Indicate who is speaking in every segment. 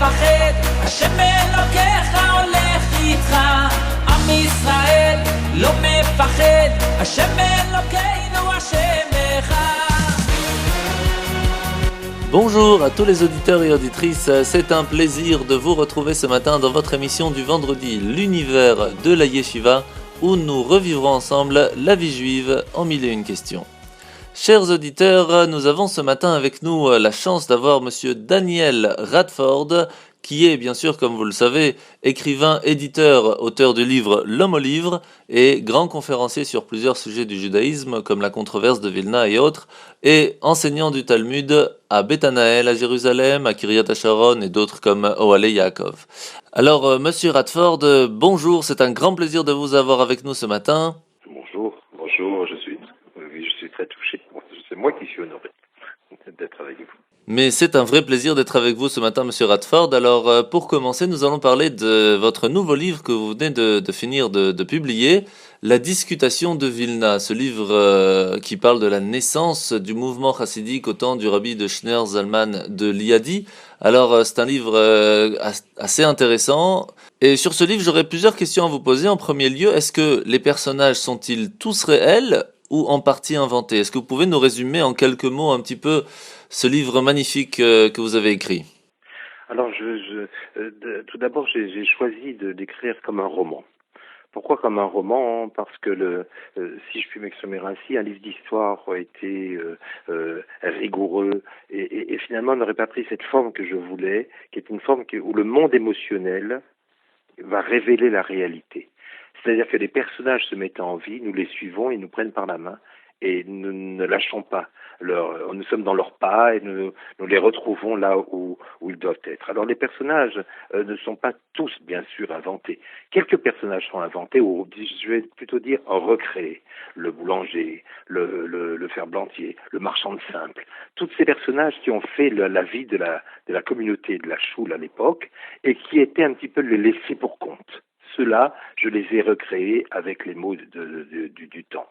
Speaker 1: מפחד, השם אלוקיך הולך איתך. עם ישראל לא מפחד, השם אלוקינו השם אחד.
Speaker 2: Bonjour à tous les auditeurs et auditrices, c'est un plaisir de vous retrouver ce matin dans votre émission du vendredi, l'univers de la Yeshiva, où nous revivrons ensemble la vie juive en 1001 questions. Chers auditeurs, nous avons ce matin avec nous la chance d'avoir monsieur Daniel Radford, qui est bien sûr, comme vous le savez, écrivain, éditeur, auteur du livre L'Homme au livre et grand conférencier sur plusieurs sujets du judaïsme comme la controverse de Vilna et autres, et enseignant du Talmud à Beth Anaël, à Jérusalem, à Kiryat HaSharon et d'autres comme Ohalei Yaakov. Alors, monsieur Radford, bonjour, c'est un grand plaisir de vous avoir avec nous ce matin.
Speaker 3: Bonjour, je suis très touché. C'est moi qui suis honoré d'être avec vous.
Speaker 2: Mais c'est un vrai plaisir d'être avec vous ce matin, monsieur Radford. Alors, pour commencer, nous allons parler de votre nouveau livre que vous venez de finir de publier, La discutation de Vilna, ce livre qui parle de la naissance du mouvement chassidique au temps du rabbi de Schneur Zalman de Liadi. Alors, c'est un livre assez intéressant. Et sur ce livre, j'aurais plusieurs questions à vous poser. En premier lieu, est-ce que les personnages sont-ils tous réels ou en partie inventés? Est-ce que vous pouvez nous résumer en quelques mots un petit peu ce livre magnifique que vous avez écrit?
Speaker 3: Alors, tout d'abord, j'ai choisi d'écrire comme un roman. Pourquoi comme un roman? Parce que si je puis m'exprimer ainsi, un livre d'histoire aurait été rigoureux et finalement n'aurait pas pris cette forme que je voulais, qui est une forme où le monde émotionnel va révéler la réalité. C'est-à-dire que les personnages se mettent en vie, nous les suivons, ils nous prennent par la main et nous ne lâchons pas. Nous sommes dans leurs pas et nous les retrouvons là où ils doivent être. Alors les personnages ne sont pas tous bien sûr inventés. Quelques personnages sont inventés, ou je vais plutôt dire recréés. Le boulanger, le ferblantier, le marchand de simple. Tous ces personnages qui ont fait la vie de la communauté de la choule à l'époque et qui étaient un petit peu les laissés pour compte. Ceux-là, je les ai recréés avec les mots du temps.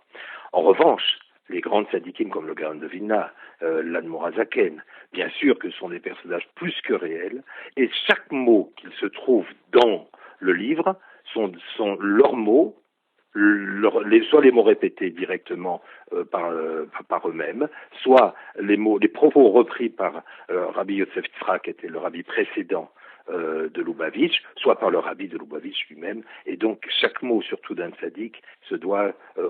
Speaker 3: En revanche, les grandes sadikim comme le Gaon de Vilna, l'Admorazaken, bien sûr que ce sont des personnages plus que réels, et chaque mot qu'il se trouve dans le livre sont leurs mots, soit les mots répétés directement par eux-mêmes, soit les propos repris par Rabbi Yosef Tzra, qui était le rabbi précédent de Lubavitch, soit par le rabbi de Lubavitch lui-même, et donc chaque mot, surtout d'un tzaddik,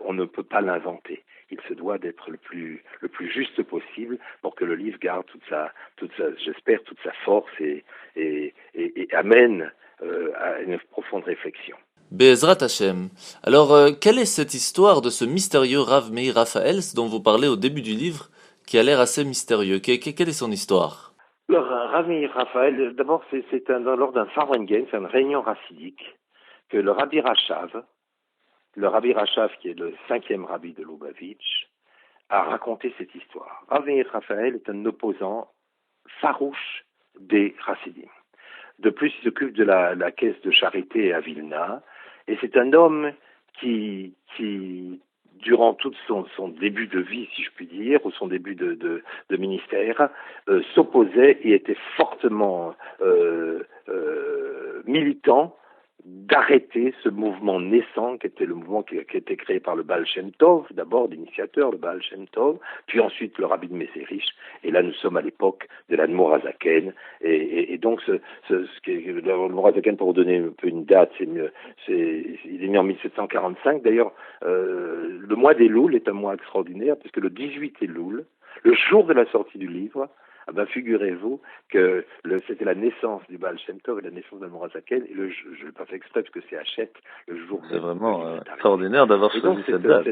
Speaker 3: on ne peut pas l'inventer. Il se doit d'être le plus juste possible pour que le livre garde j'espère, toute sa force et amène à une profonde réflexion.
Speaker 2: Be'ezrat Hashem. Alors, quelle est cette histoire de ce mystérieux Rav Meir Raphael dont vous parlez au début du livre, qui a l'air assez mystérieux? Quelle est son histoire?
Speaker 3: Le Rav Meir Raphael, d'abord, c'est lors d'un Farwengen, c'est une réunion racidique, que le Rabbi Rachav qui est le 5e rabbi de Lubavitch, a raconté cette histoire. Rav Meir Raphael est un opposant farouche des Chassidim. De plus, il s'occupe de la caisse de charité à Vilna, et c'est un homme qui durant tout son début de vie, si je puis dire, ou son début de ministère, s'opposait et était fortement militant d'arrêter ce mouvement naissant qui était le mouvement qui a été créé par le Baal Shem Tov, d'abord l'initiateur, le Baal Shem Tov, puis ensuite le Rabbi de Messerich, et là nous sommes à l'époque de l'Admorazaken, et donc l'Admorazaken, pour vous donner un peu une date, il est né en 1745, d'ailleurs le mois d'Elul est un mois extraordinaire, puisque le 18 Elul, le jour de la sortie du livre, figurez-vous que c'était la naissance du Baal Shem Tov et la naissance de l'Admorazaken, et je ne l'ai pas fait exprès parce que c'est Hachette, le jour.
Speaker 2: C'est vraiment extraordinaire d'avoir choisi cette date.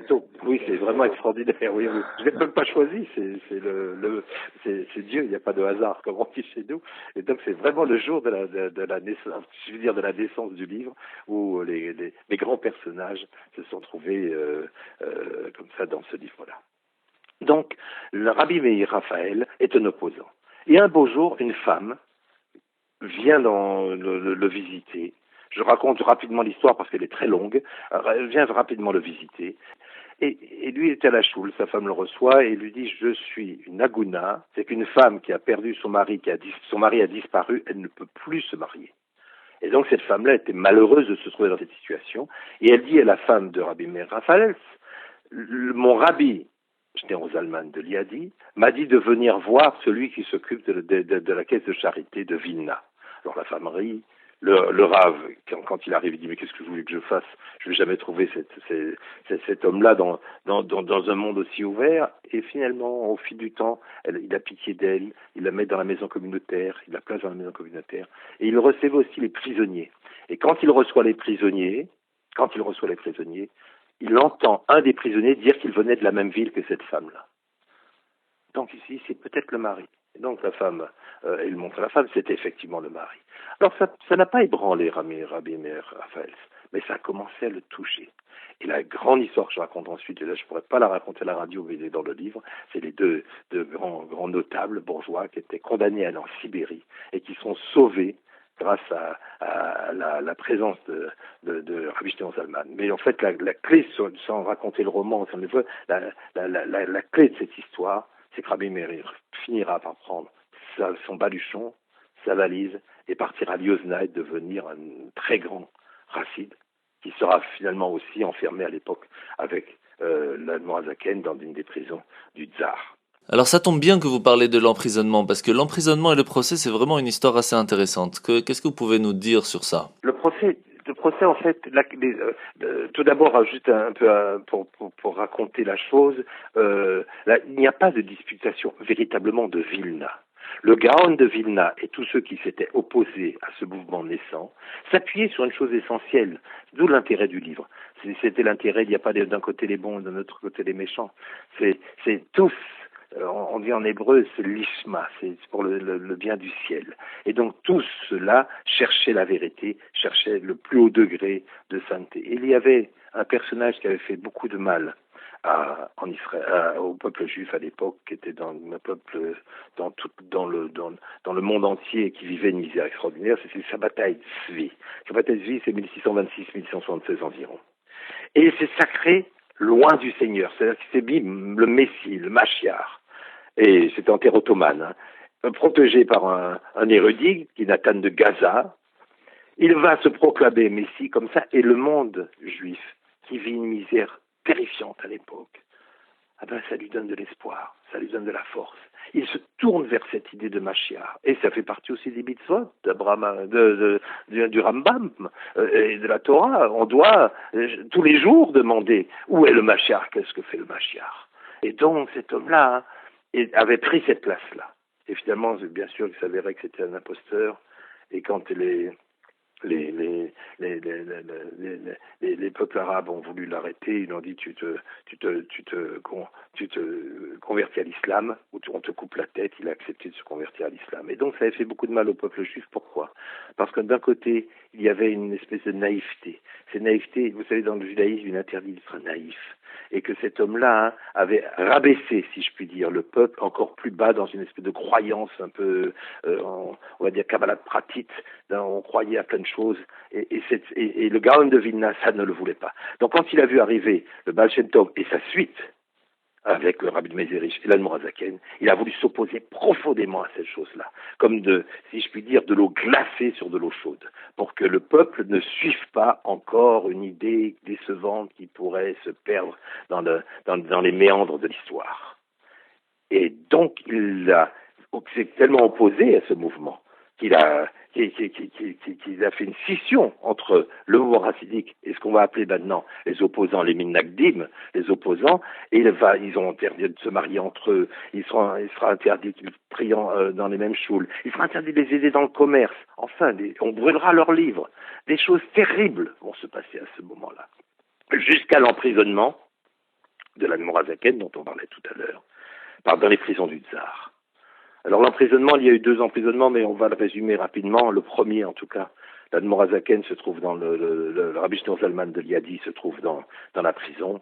Speaker 3: Oui, c'est vraiment extraordinaire. Oui. Je l'ai même pas choisi, c'est Dieu, il n'y a pas de hasard, comme on dit chez nous. Et donc c'est vraiment le jour de la naissance, je veux dire de la naissance du livre, où les grands personnages se sont trouvés comme ça dans ce livre-là. Donc, le Rabbi Meir Raphael est un opposant. Et un beau jour, une femme vient le visiter Je raconte rapidement l'histoire parce qu'elle est très longue. Viens rapidement le visiter. Et lui, il était à la choule, sa femme le reçoit et lui dit, je suis une aguna, c'est qu'une femme qui a perdu son mari, son mari a disparu, elle ne peut plus se marier. Et donc cette femme-là était malheureuse de se trouver dans cette situation. Et elle dit à la femme de Rabbi Meir Raphaël, mon rabbi, Shneur Zalman de Liadi, m'a dit de venir voir celui qui s'occupe de la caisse de charité de Vilna. Alors la femme rit. Le Rav, quand il arrive, il dit mais qu'est-ce que vous voulez que je fasse? Je ne vais jamais trouver cet homme-là dans un monde aussi ouvert. Et finalement, au fil du temps, il a pitié d'elle, il la met dans la maison communautaire, il la place dans la maison communautaire. Et il recevait aussi les prisonniers. Et quand il reçoit les prisonniers, il entend un des prisonniers dire qu'il venait de la même ville que cette femme-là. Donc ici, c'est peut-être le mari. Et donc la femme, il montre à la femme, c'était effectivement le mari. Alors ça n'a pas ébranlé Rabbi Meir Raphaël, mais ça a commencé à le toucher. Et la grande histoire que je raconte ensuite, et là je ne pourrais pas la raconter à la radio, mais elle est dans le livre, c'est les deux grands notables bourgeois qui étaient condamnés à aller en Sibérie et qui sont sauvés grâce à la présence de Rabbi Shneur Zalman. Mais en fait, la clé, sans raconter le roman, la clé de cette histoire, c'est que Rabbi Meir finira par prendre son baluchon, sa valise, et partir à Liozna et devenir un très grand racide, qui sera finalement aussi enfermé à l'époque avec l'Admorazaken dans une des prisons du Tsar.
Speaker 2: Alors ça tombe bien que vous parlez de l'emprisonnement, parce que l'emprisonnement et le procès, c'est vraiment une histoire assez intéressante. Qu'est-ce que vous pouvez nous dire sur ça?
Speaker 3: Le procès en fait, tout d'abord, juste un peu pour raconter la chose, il n'y a pas de disputation véritablement de Vilna. Le Gaon de Vilna et tous ceux qui s'étaient opposés à ce mouvement naissant s'appuyaient sur une chose essentielle, d'où l'intérêt du livre. C'était l'intérêt, il n'y a pas d'un côté les bons et d'un autre côté les méchants. C'est tous, on dit en hébreu, c'est l'ishma, c'est pour le bien du ciel. Et donc tous ceux-là cherchaient la vérité, cherchaient le plus haut degré de sainteté. Et il y avait un personnage qui avait fait beaucoup de mal en Israël, au peuple juif à l'époque, qui était dans le monde entier et qui vivait une misère extraordinaire, c'est Sabbatai Tzvi. Sabbatai Tzvi, c'est 1626-1676 environ. Et il s'est sacré loin du Seigneur, c'est-à-dire qu'il s'est mis le Messie, le Mashiach, et c'était en terre ottomane, protégé par un érudit, qui est Nathan de Gaza. Il va se proclamer Messie comme ça, et le monde juif, qui vit une misère terrifiante à l'époque, ça lui donne de l'espoir, ça lui donne de la force. Il se tourne vers cette idée de Mashiach, et ça fait partie aussi des mitzvot du Rambam et de la Torah. On doit tous les jours demander où est le Mashiach, qu'est-ce que fait le Mashiach. Et donc cet homme-là avait pris cette place-là. Et finalement, bien sûr, il s'avérait que c'était un imposteur, et quand les peuples arabes ont voulu l'arrêter, ils lui ont dit tu te convertis à l'islam ou on te coupe la tête. Il a accepté de se convertir à l'islam. Et donc ça avait fait beaucoup de mal au peuple juif. Pourquoi? Parce que d'un côté, il y avait une espèce de naïveté. Cette naïveté, vous savez, dans le judaïsme, il est interdit d'être naïf. Et que cet homme-là avait rabaissé, si je puis dire, le peuple encore plus bas dans une espèce de croyance un peu, on va dire, Kabbalat Pratit, on croyait à plein de choses, et le Gaon de Vilna, ça ne le voulait pas. Donc quand il a vu arriver le Baal Shem Tov et sa suite, avec le Rabbi de Mézérich et l'Admorazaken, il a voulu s'opposer profondément à cette chose-là, comme si je puis dire, de l'eau glacée sur de l'eau chaude, pour que le peuple ne suive pas encore une idée décevante qui pourrait se perdre dans les méandres de l'histoire. Et donc, il s'est tellement opposé à ce mouvement qu'il a fait une scission entre le mouvement racidique et ce qu'on va appeler maintenant les opposants, les Minnagdim, les opposants, et ils ont interdit de se marier entre eux, il sera interdit de prier dans les mêmes choules, il sera interdit de les aider dans le commerce, enfin, on brûlera leurs livres. Des choses terribles vont se passer à ce moment-là, jusqu'à l'emprisonnement de l'Admorazaken dont on parlait tout à l'heure, dans les prisons du Tsar. Alors l'emprisonnement, il y a eu 2 emprisonnements, mais on va le résumer rapidement. Le premier, en tout cas, l'Admorazaken se trouve dans le Rabbi Shneur Zalman de Liadi se trouve dans la prison.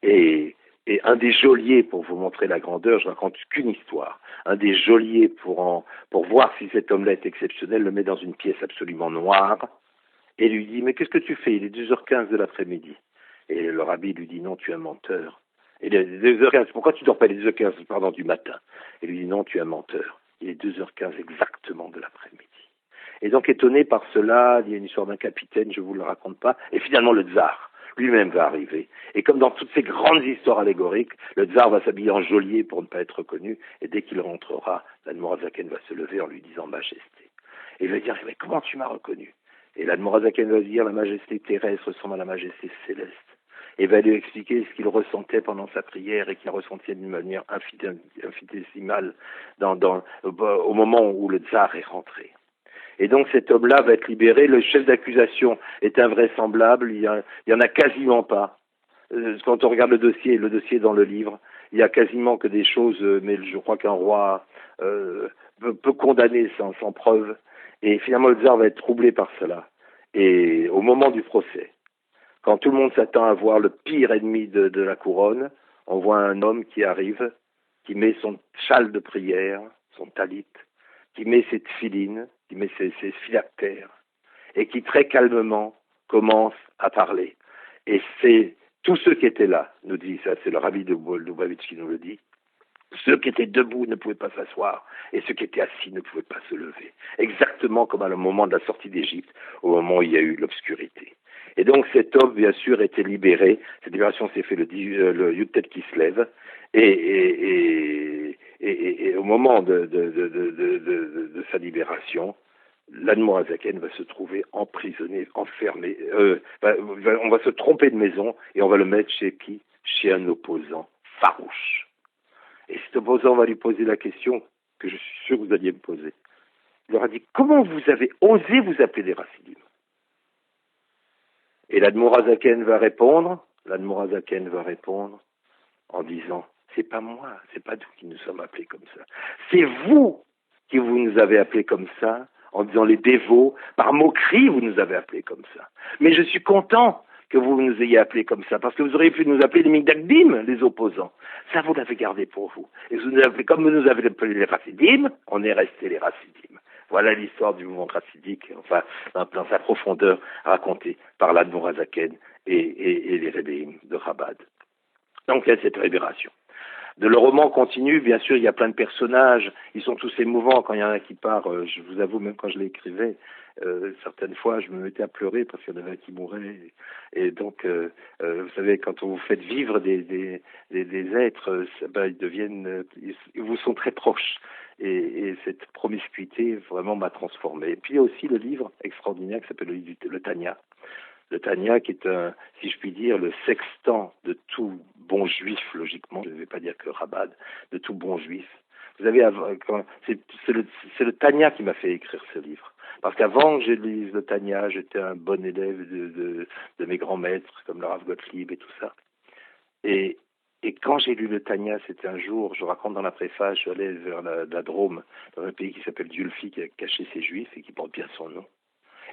Speaker 3: Et un des geôliers, pour vous montrer la grandeur, je raconte qu'une histoire. Un des geôliers, pour voir si cet homme-là est exceptionnel, le met dans une pièce absolument noire et lui dit, mais qu'est-ce que tu fais? Il est 2h15 de l'après-midi. Et le rabbi lui dit, non, tu es un menteur. Et il est 2h15, pourquoi tu dors pas les 2h15, pardon, du matin? Et lui dit, non, tu es un menteur. Il est 2h15 exactement de l'après-midi. Et donc, étonné par cela, il y a une histoire d'un capitaine, je ne vous le raconte pas, et finalement le tsar lui-même va arriver. Et comme dans toutes ces grandes histoires allégoriques, le tsar va s'habiller en geôlier pour ne pas être reconnu, et dès qu'il rentrera, l'Admorazaken va se lever en lui disant « Majesté ». Et il va dire « Mais comment tu m'as reconnu ?» Et l'Admorazaken va dire « La majesté terrestre ressemble à la majesté céleste ». Et va lui expliquer ce qu'il ressentait pendant sa prière et qu'il ressentait d'une manière infinitésimale au moment où le tsar est rentré. Et donc cet homme-là va être libéré. Le chef d'accusation est invraisemblable. Il y en a quasiment pas. Quand on regarde le dossier est dans le livre, il y a quasiment que des choses, mais je crois qu'un roi peut condamner sans preuve. Et finalement, le tsar va être troublé par cela. Et au moment du procès, quand tout le monde s'attend à voir le pire ennemi de la couronne, on voit un homme qui arrive, qui met son châle de prière, son talit, qui met ses tfilines, qui met ses phylactères, et qui très calmement commence à parler. Et c'est tous ceux qui étaient là, nous dit ça, c'est le rabbi de Lubavitch qui nous le dit, ceux qui étaient debout ne pouvaient pas s'asseoir, et ceux qui étaient assis ne pouvaient pas se lever. Exactement comme à le moment de la sortie d'Égypte, au moment où il y a eu l'obscurité. Et donc cet homme, bien sûr, était libéré. Cette libération s'est faite le Yud-Tet qui se lève, et au moment de sa libération, l'Admorazaken va se trouver emprisonné, enfermé. On va se tromper de maison et on va le mettre chez qui? Chez un opposant farouche. Et cet opposant va lui poser la question que je suis sûr que vous alliez me poser. Il leur a dit, comment vous avez osé vous appeler des Rassidim? Et l'Admorazaken va répondre en disant, c'est pas moi, c'est pas nous qui nous sommes appelés comme ça. C'est vous qui vous nous avez appelés comme ça, en disant les dévots, par moquerie vous nous avez appelés comme ça. Mais je suis content que vous nous ayez appelés comme ça, parce que vous auriez pu nous appeler les Migdagdim, les opposants. Ça, vous l'avez gardé pour vous. Et vous nous avez, comme vous nous avez appelés les Rassidim, on est restés les Rassidim. Voilà l'histoire du mouvement chassidique, enfin, dans sa profondeur, racontée par l'Admorazaken et les Rebbeim de Chabad. Donc, il y a cette révélation. Le roman continue, bien sûr, il y a plein de personnages, ils sont tous émouvants. Quand il y en a un qui part, je vous avoue, même quand je l'écrivais, certaines fois, je me mettais à pleurer parce qu'il y en avait un qui mourait. Et donc, vous savez, quand on vous fait vivre des êtres, ils deviennent, ils vous sont très proches. Et cette promiscuité vraiment m'a transformé. Et puis il y a aussi le livre extraordinaire qui s'appelle le Tanya. Le Tanya qui est si je puis dire, le sextant de tout bon juif, logiquement, je ne vais pas dire que Chabad, de tout bon juif. Vous avez, c'est le Tanya qui m'a fait écrire ce livre. Parce qu'avant que je lise le Tanya, j'étais un bon élève de mes grands maîtres, comme le Rav Gottlieb et tout ça. Et quand j'ai lu le Tanya, c'était un jour, je raconte dans la préface, je suis allé vers la Drôme, dans un pays qui s'appelle Diulfi, qui a caché ses juifs et qui porte bien son nom.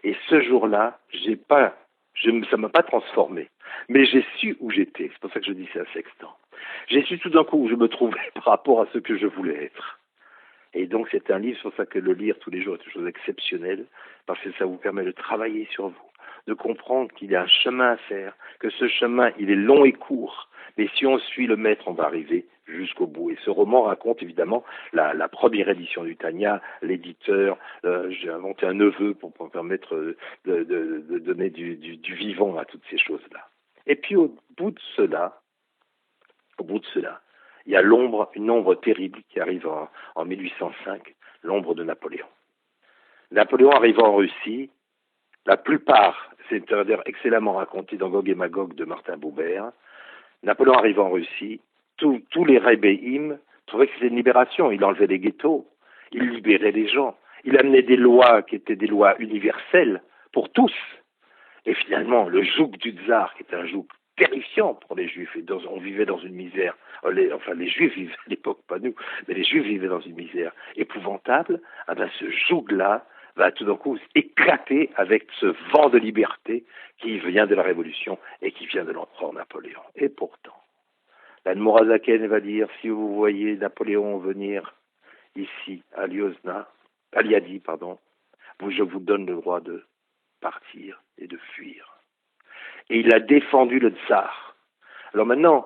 Speaker 3: Et ce jour-là, ça m'a pas transformé, mais j'ai su où j'étais. C'est pour ça que je dis c'est un sextant. J'ai su tout d'un coup où je me trouvais par rapport à ce que je voulais être. Et donc c'est un livre, c'est pour ça que le lire tous les jours est une chose exceptionnelle, parce que ça vous permet de travailler sur vous, de comprendre qu'il y a un chemin à faire, que ce chemin, il est long et court, mais si on suit le maître, on va arriver jusqu'au bout. Et ce roman raconte évidemment la première édition du Tanya, l'éditeur, j'ai inventé un neveu pour permettre de donner du vivant à toutes ces choses-là. Et puis au bout de cela, il y a une ombre terrible qui arrive en 1805, l'ombre de Napoléon. Napoléon arrive en Russie, la plupart, c'est d'ailleurs excellemment raconté dans Gog et Magog de Martin Buber. Napoléon arrive en Russie, tous les Rebbeim trouvaient que c'était une libération. Il enlevait les ghettos, il libérait les gens, il amenait des lois qui étaient des lois universelles pour tous. Et finalement, le joug du tsar, qui était un joug terrifiant pour les Juifs, et on vivait dans une misère, les Juifs vivaient à l'époque, pas nous, mais les Juifs vivaient dans une misère épouvantable, ce joug-là va tout d'un coup éclater avec ce vent de liberté qui vient de la Révolution et qui vient de l'empereur Napoléon. Et pourtant, l'Admorazaken va dire, si vous voyez Napoléon venir ici, à Liadi, je vous donne le droit de partir et de fuir. Et il a défendu le tsar. Alors maintenant,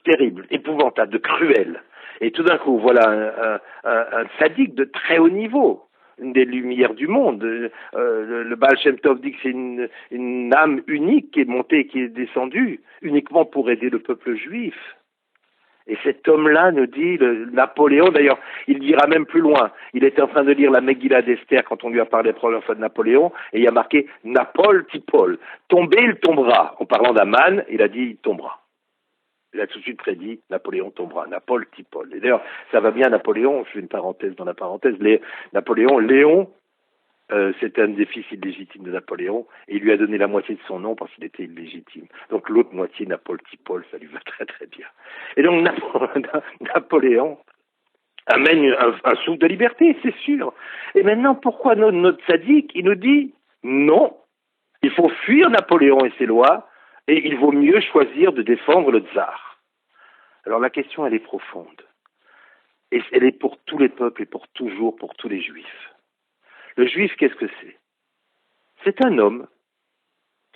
Speaker 3: terrible, épouvantable, cruel. Et tout d'un coup, voilà un sadique de très haut niveau, une des lumières du monde. Le Baal Shem Tov dit que c'est une âme unique qui est montée, qui est descendue, uniquement pour aider le peuple juif. Et cet homme-là nous dit, Napoléon, d'ailleurs, il dira même plus loin. Il était en train de lire la Megillah d'Esther quand on lui a parlé la première fois de Napoléon, et il y a marqué « Napol Tipol ». Tomber, il tombera. En parlant d'Aman, il a dit « il tombera ». Il a tout de suite prédit « Napoléon tombera ». Napol Tipol. Et d'ailleurs, ça va bien Napoléon, je fais une parenthèse dans la parenthèse, Napoléon, Léon, c'était un des fils illégitimes de Napoléon, et il lui a donné la moitié de son nom parce qu'il était illégitime. Donc l'autre moitié, Napol-Tipol, ça lui va très très bien. Et donc Napoléon amène un souffle de liberté, c'est sûr. Et maintenant, pourquoi notre sadique, il nous dit non, il faut fuir Napoléon et ses lois, et il vaut mieux choisir de défendre le tsar. Alors la question, elle est profonde. Et elle est pour tous les peuples et pour toujours, pour tous les juifs. Le juif, qu'est-ce que c'est? C'est un homme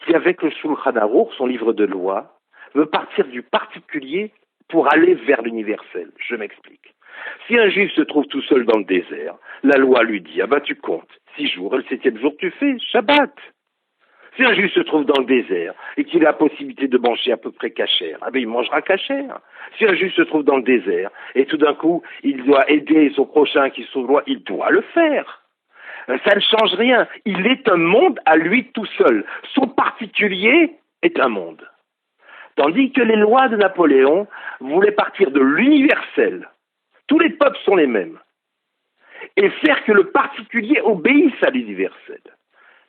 Speaker 3: qui, avec le Shulchan Aruch, son livre de loi, veut partir du particulier pour aller vers l'universel. Je m'explique. Si un juif se trouve tout seul dans le désert, la loi lui dit, tu comptes 6 jours, et le 7e jour tu fais Shabbat. Si un juif se trouve dans le désert et qu'il a la possibilité de manger à peu près cachère, il mangera cachère. Si un juif se trouve dans le désert et tout d'un coup, il doit aider son prochain qui se trouve loin, il doit le faire. Ça ne change rien. Il est un monde à lui tout seul. Son particulier est un monde. Tandis que les lois de Napoléon voulaient partir de l'universel. Tous les peuples sont les mêmes. Et faire que le particulier obéisse à l'universel.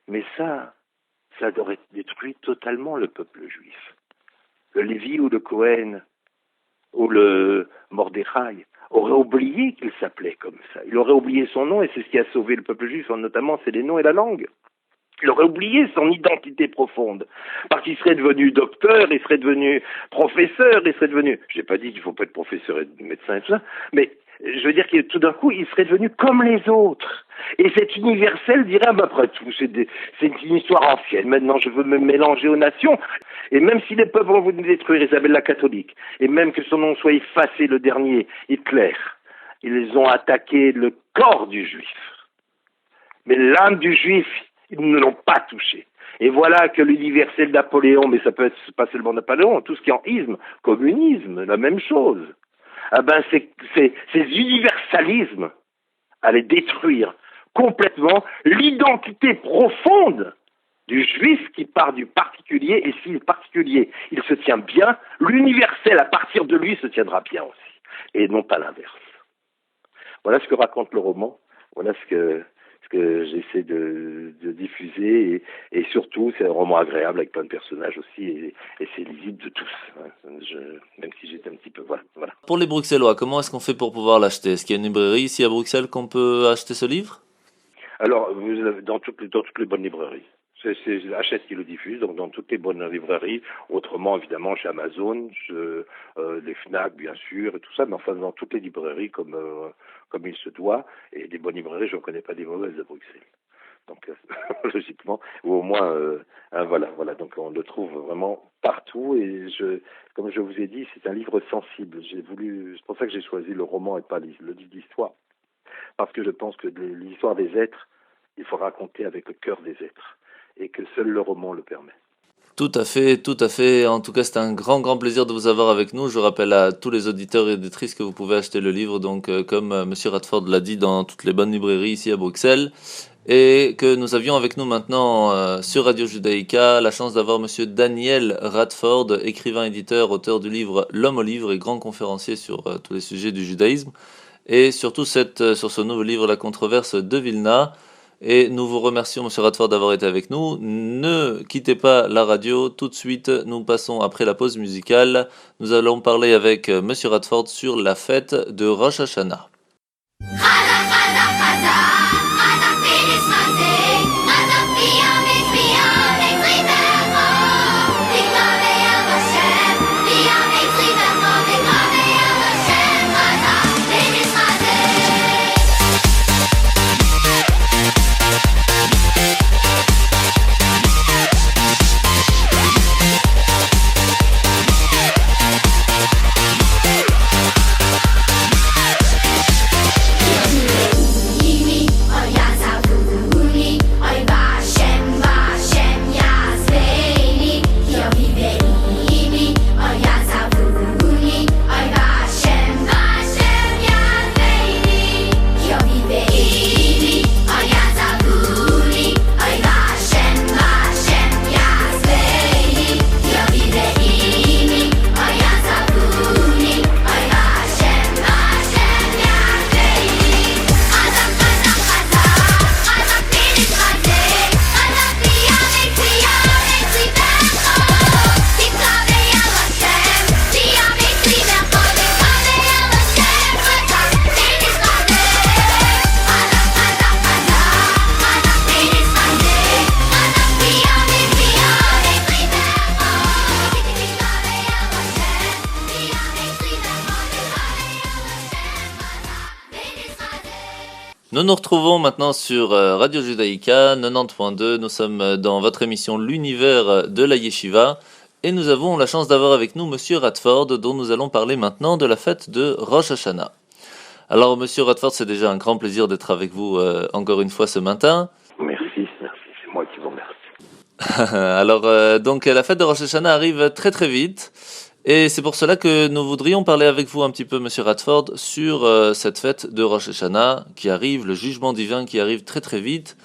Speaker 3: Mais ça aurait détruit totalement le peuple juif. Le Lévi ou le Cohen ou le Mordechai aurait oublié qu'il s'appelait comme ça. Il aurait oublié son nom, et c'est ce qui a sauvé le peuple juif, notamment, c'est les noms et la langue. Il aurait oublié son identité profonde, parce qu'il serait devenu docteur, il serait devenu professeur, il serait devenu... Je n'ai pas dit qu'il ne faut pas être professeur et médecin et tout ça, mais je veux dire que tout d'un coup, il serait devenu comme les autres. Et cet universel dirait, après tout, c'est une histoire ancienne, maintenant je veux me mélanger aux nations. Et même si les peuples vont vous détruire, Isabelle la catholique, et même que son nom soit effacé, le dernier, Hitler, ils ont attaqué le corps du juif. Mais l'âme du juif, ils ne l'ont pas touché. Et voilà que l'universel Napoléon, mais ça peut être pas seulement Napoléon, tout ce qui est en isme, communisme, la même chose. Ces universalismes allaient détruire complètement l'identité profonde du juif qui part du particulier, et si le particulier, il se tient bien, l'universel, à partir de lui, se tiendra bien aussi, et non pas l'inverse. Voilà ce que raconte le roman, voilà ce que j'essaie de diffuser, et surtout, c'est un roman agréable avec plein de personnages aussi, et c'est lisible de tous, même si j'étais un petit peu... Voilà.
Speaker 2: Pour les Bruxellois, comment est-ce qu'on fait pour pouvoir l'acheter? Est-ce qu'il y a une librairie ici à Bruxelles qu'on peut acheter ce livre?
Speaker 3: Alors, dans toutes les bonnes librairies. C'est Hachette qui le diffuse, donc dans toutes les bonnes librairies. Autrement, évidemment, chez Amazon, les Fnac, bien sûr, et tout ça, mais enfin, dans toutes les librairies, comme il se doit. Et des bonnes librairies, je ne connais pas des mauvaises à Bruxelles. Donc, logiquement, ou au moins, voilà. Donc, on le trouve vraiment partout. Et comme je vous ai dit, c'est un livre sensible. C'est pour ça que j'ai choisi le roman et pas le livre d'histoire. Parce que je pense que l'histoire des êtres, il faut raconter avec le cœur des êtres. Et que seul le roman le permet.
Speaker 2: Tout à fait. En tout cas, c'est un grand plaisir de vous avoir avec nous. Je rappelle à tous les auditeurs et auditrices que vous pouvez acheter le livre, donc comme Monsieur Radford l'a dit, dans toutes les bonnes librairies ici à Bruxelles. Et que nous avions avec nous maintenant sur Radio Judaïka la chance d'avoir Monsieur Daniel Radford, écrivain-éditeur, auteur du livre L'Homme au livre et grand conférencier sur tous les sujets du judaïsme. Et surtout sur ce nouveau livre La controverse de Vilna. Et nous vous remercions, Monsieur Radford, d'avoir été avec nous. Ne quittez pas la radio. Tout de suite, nous passons après la pause musicale. Nous allons parler avec Monsieur Radford sur la fête de Rosh Hashanah. Nous nous retrouvons maintenant sur Radio Judaïka 90.2. Nous sommes dans votre émission L'univers de la Yeshiva et nous avons la chance d'avoir avec nous Monsieur Radford dont nous allons parler maintenant de la fête de Rosh Hashanah. Alors Monsieur Radford, c'est déjà un grand plaisir d'être avec vous encore une fois ce matin.
Speaker 3: Merci, c'est moi qui vous remercie.
Speaker 2: Alors donc la fête de Rosh Hashanah arrive très très vite. Et c'est pour cela que nous voudrions parler avec vous un petit peu, Monsieur Radford, sur cette fête de Rosh Hashanah qui arrive, le jugement divin qui arrive très très vite.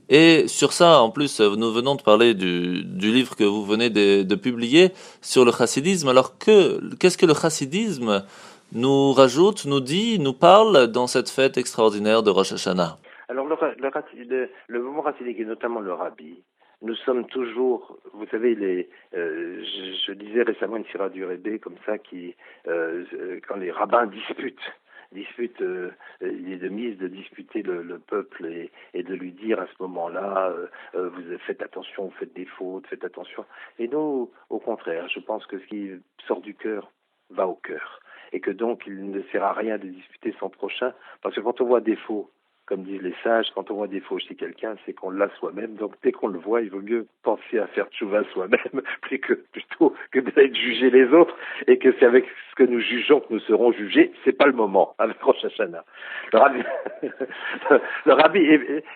Speaker 2: Et sur ça, en plus, nous venons de parler du livre que vous venez de publier sur le chassidisme. Alors qu'est-ce que le chassidisme nous rajoute, nous dit, nous parle dans cette fête extraordinaire de Rosh Hashanah?
Speaker 3: Alors le mouvement chassidique et notamment le rabbi, nous sommes toujours, vous savez, je lisais récemment une sira du Rebbe comme ça qui, quand les rabbins disputent il est de mise de disputer le peuple et de lui dire à ce moment-là, vous faites attention, vous faites des fautes, faites attention. Et nous, au contraire, je pense que ce qui sort du cœur va au cœur. Et que donc, il ne sert à rien de disputer son prochain, parce que quand on voit des faux, comme disent les sages, quand on voit des faux chez quelqu'un, c'est qu'on l'a soi-même. Donc dès qu'on le voit, il vaut mieux penser à faire tchouva soi-même plutôt que d'être juger les autres. Et que c'est avec ce que nous jugeons que nous serons jugés. C'est pas le moment avec Rosh Hashanah. Le rabbi,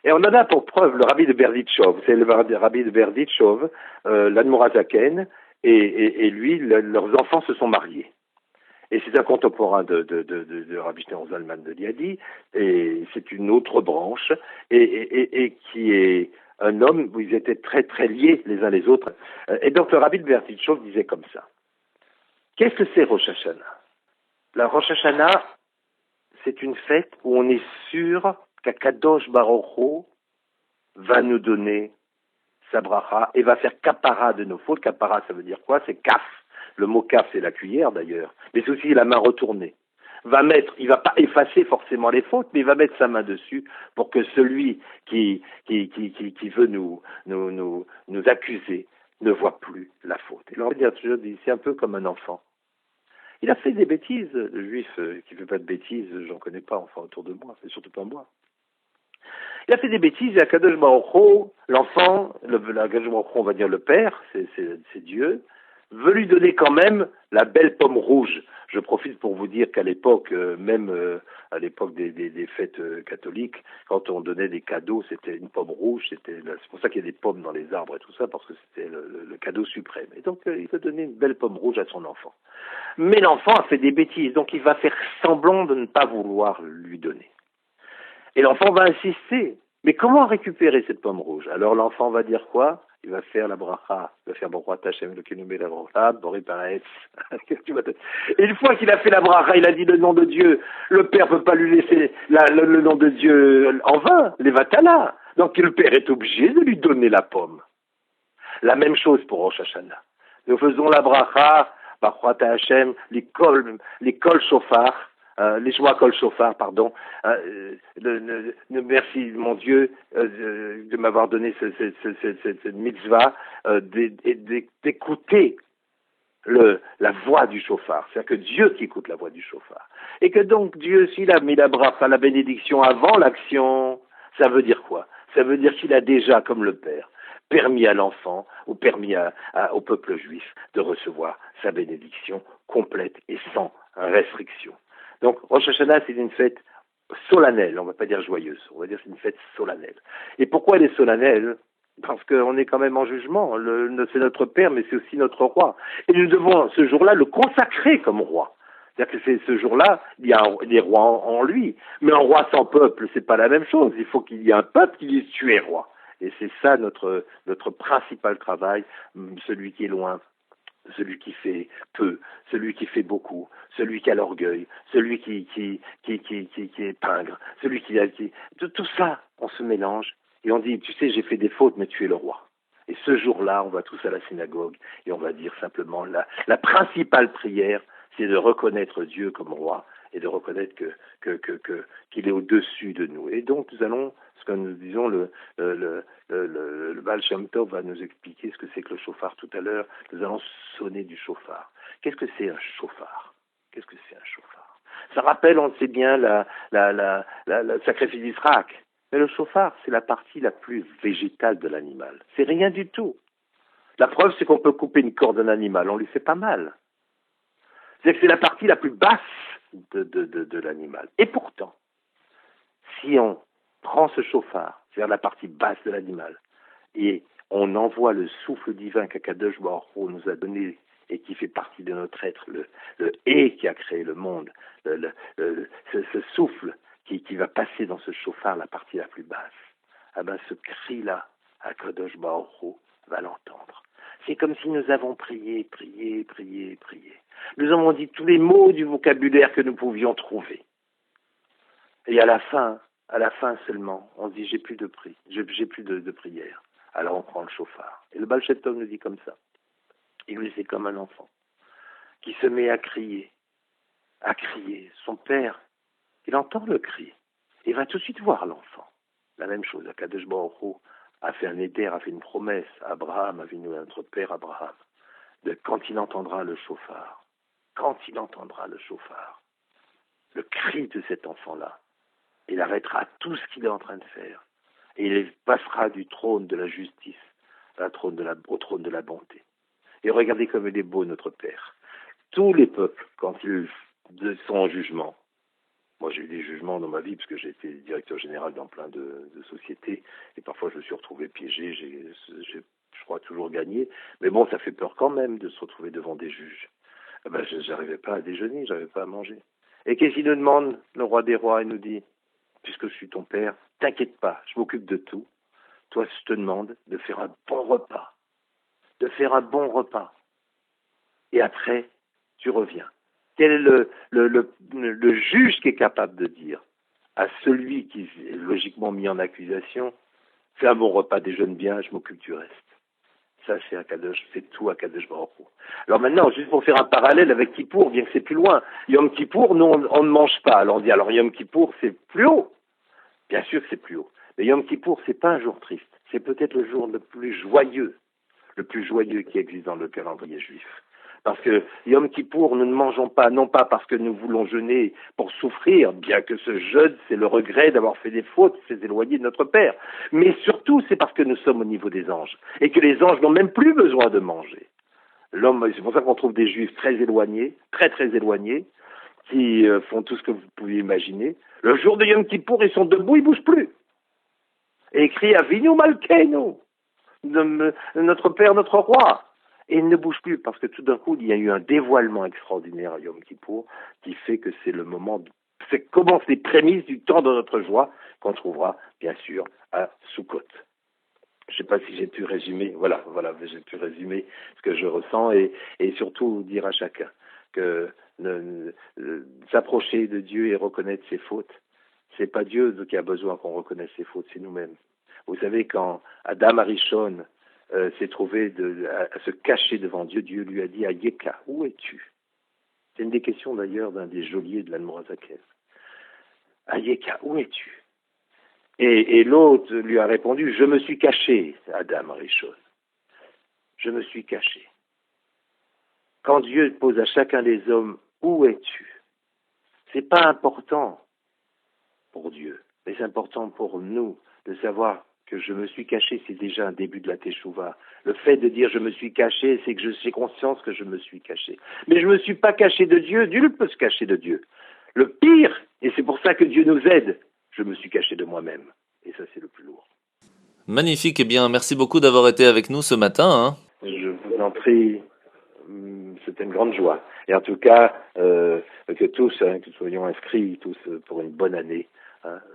Speaker 3: et on en a pour preuve le rabbi de Berditchov. C'est le rabbi de Berditchov, l'Admorazaken, et lui, leurs enfants se sont mariés. Et c'est un contemporain de Rabbi Shneur Zalman de Liadi, et c'est une autre branche, et qui est un homme où ils étaient très très liés les uns les autres. Et donc le Rabbi de Bertichov disait comme ça. Qu'est-ce que c'est Rosh Hashanah? La Rosh Hashanah, c'est une fête où on est sûr qu'Akadosh Baruch Hu va nous donner sa bracha et va faire kapara de nos fautes. Kapara, ça veut dire quoi? C'est kaf. Le mot kaf, c'est la cuillère d'ailleurs, mais c'est aussi la main retournée. Il va pas effacer forcément les fautes, mais il va mettre sa main dessus pour que celui qui veut nous accuser ne voit plus la faute. Et alors, je dis, c'est un peu comme un enfant. Il a fait des bêtises. Le juif qui ne fait pas de bêtises, j'en connais pas, enfin autour de moi, c'est surtout pas moi. Il a fait des bêtises, et Akadosh Baruch Hu, l'enfant, Akadosh Baruch Hu, on va dire le père, c'est Dieu, veut lui donner quand même la belle pomme rouge. Je profite pour vous dire qu'à l'époque, même à l'époque des fêtes catholiques, quand on donnait des cadeaux, c'était une pomme rouge, c'est pour ça qu'il y a des pommes dans les arbres et tout ça, parce que c'était le cadeau suprême. Et donc, il veut donner une belle pomme rouge à son enfant. Mais l'enfant a fait des bêtises, donc il va faire semblant de ne pas vouloir lui donner. Et l'enfant va insister. Mais comment récupérer cette pomme rouge? Alors l'enfant va dire quoi? Il va faire la bracha, il va faire Baruch Hashem Elokeinu melech haolam, Borei Paretz. Et une fois qu'il a fait la bracha, il a dit le nom de Dieu. Le père ne peut pas lui laisser le nom de Dieu en vain, les vatala. Donc le père est obligé de lui donner la pomme. La même chose pour Rosh Hashanah. Nous faisons la bracha, Baruch Hashem, l'école shofar. Les joies kol shofar, pardon. Merci mon Dieu de m'avoir donné cette mitzvah d'écouter la voix du shofar. C'est-à-dire que Dieu qui écoute la voix du shofar. Et que donc Dieu, s'il a mis la bracha, la bénédiction avant l'action, ça veut dire quoi? Ça veut dire qu'il a déjà, comme le Père, permis à l'enfant ou permis au peuple juif de recevoir sa bénédiction complète et sans restriction. Donc, Rosh Hashanah, c'est une fête solennelle, on ne va pas dire joyeuse, on va dire c'est une fête solennelle. Et pourquoi elle est solennelle? Parce qu'on est quand même en jugement, c'est notre Père, mais c'est aussi notre roi. Et nous devons, ce jour-là, le consacrer comme roi. C'est-à-dire que ce jour-là, il y a des rois en lui. Mais un roi sans peuple, c'est pas la même chose. Il faut qu'il y ait un peuple qui dise tu es roi. Et c'est ça notre principal travail, celui qui est loin, celui qui fait peu, celui qui fait beaucoup, celui qui a l'orgueil, celui qui est pingre, tout ça, on se mélange et on dit, tu sais, j'ai fait des fautes, mais tu es le roi. Et ce jour-là, on va tous à la synagogue et on va dire simplement, la principale prière, c'est de reconnaître Dieu comme roi et de reconnaître qu'il est au-dessus de nous. Et donc, nous allons, ce que nous disons, le Baal Shem Tov va nous expliquer ce que c'est que le chauffard tout à l'heure. Nous allons sonner du chauffard. Qu'est-ce que c'est un chauffard? Qu'est-ce que c'est un chauffard? Ça rappelle, on le sait bien, le sacrifice d'Israël. Mais le chauffard, c'est la partie la plus végétale de l'animal. C'est rien du tout. La preuve, c'est qu'on peut couper une corde d'un animal, on lui fait pas mal. C'est-à-dire que c'est la partie la plus basse de l'animal. Et pourtant, si on prend ce chauffard, c'est-à-dire la partie basse de l'animal, et on envoie le souffle divin qu'Akadosh Baruch Hu nous a donné et qui fait partie de notre être, le et qui a créé le monde, ce souffle qui va passer dans ce chauffard, la partie la plus basse, ah ben ce cri-là, Akadosh Baruch Hu va l'entendre. C'est comme si nous avons prié. Nous avons dit tous les mots du vocabulaire que nous pouvions trouver. Et à la fin seulement, on se dit j'ai plus de prière. Alors on prend le chauffard. Et le Baal Shem Tov nous dit comme ça. Il nous dit c'est comme un enfant qui se met à crier. Son père, il entend le cri. Il va tout de suite voir l'enfant. La même chose, Akadosh Baruch Hu a fait un éder, a fait une promesse à Abraham, à notre père Abraham, de quand il entendra le chauffard, le cri de cet enfant-là, il arrêtera tout ce qu'il est en train de faire. Et il passera du trône de la justice au trône de la bonté. Et regardez comme il est beau, notre Père. Tous les peuples, quand ils sont en jugement, moi j'ai eu des jugements dans ma vie, parce que j'ai été directeur général dans plein de sociétés, et parfois je me suis retrouvé piégé, j'ai je crois toujours gagné, mais bon, ça fait peur quand même de se retrouver devant des juges. Eh ben, j'arrivais pas à déjeuner, j'arrivais pas à manger. Et qu'est-ce qu'il nous demande, le roi des rois? Il nous dit, puisque je suis ton père, t'inquiète pas, je m'occupe de tout. Toi, je te demande de faire un bon repas. Et après, tu reviens. Quel est le juge qui est capable de dire à celui qui est logiquement mis en accusation, fais un bon repas, déjeune bien, je m'occupe du reste. Ça, c'est Akadosh, c'est tout Akadosh Baruch Hu. Alors maintenant, juste pour faire un parallèle avec Kippour, bien que c'est plus loin, Yom Kippour, nous, on ne mange pas. Alors on dit, alors Yom Kippour, c'est plus haut. Bien sûr que c'est plus haut. Mais Yom Kippour, c'est pas un jour triste. C'est peut-être le jour le plus joyeux qui existe dans le calendrier juif. Parce que Yom Kippour, nous ne mangeons pas, non pas parce que nous voulons jeûner pour souffrir, bien que ce jeûne, c'est le regret d'avoir fait des fautes, c'est éloigné de notre Père. Mais surtout, c'est parce que nous sommes au niveau des anges. Et que les anges n'ont même plus besoin de manger. C'est pour ça qu'on trouve des juifs très éloignés, très très éloignés, qui font tout ce que vous pouvez imaginer. Le jour de Yom Kippour, ils sont debout, ils ne bougent plus. Et ils crient Avinu Malkeinu, notre Père, notre Roi. Et il ne bouge plus parce que tout d'un coup, il y a eu un dévoilement extraordinaire à Yom Kippour qui fait que c'est le moment, commencent les prémices du temps de notre joie qu'on trouvera, bien sûr, à Sukkot. Je ne sais pas si j'ai pu résumer, voilà, j'ai pu résumer ce que je ressens et surtout dire à chacun que s'approcher de Dieu et reconnaître ses fautes, c'est pas Dieu qui a besoin qu'on reconnaisse ses fautes, c'est nous-mêmes. Vous savez, quand Adam Arishon s'est trouvé à se cacher devant Dieu, Dieu lui a dit, Ayeka, où es-tu? C'est une des questions d'ailleurs d'un des geôliers de l'Admorazaken. Ayeka, où es-tu? Et l'autre lui a répondu, je me suis caché, Adam Arishon. Je me suis caché. Quand Dieu pose à chacun des hommes, où es-tu? C'est pas important pour Dieu, mais c'est important pour nous de savoir que je me suis caché, c'est déjà un début de la Teshuvah. Le fait de dire je me suis caché, c'est que j'ai conscience que je me suis caché. Mais je ne me suis pas caché de Dieu, Dieu peut se cacher de Dieu. Le pire, et c'est pour ça que Dieu nous aide, je me suis caché de moi-même. Et ça, c'est le plus lourd.
Speaker 2: Magnifique, eh bien, merci beaucoup d'avoir été avec nous ce matin.
Speaker 3: Je vous en prie, c'était une grande joie. Et en tout cas, que tous, que nous soyons inscrits tous pour une bonne année,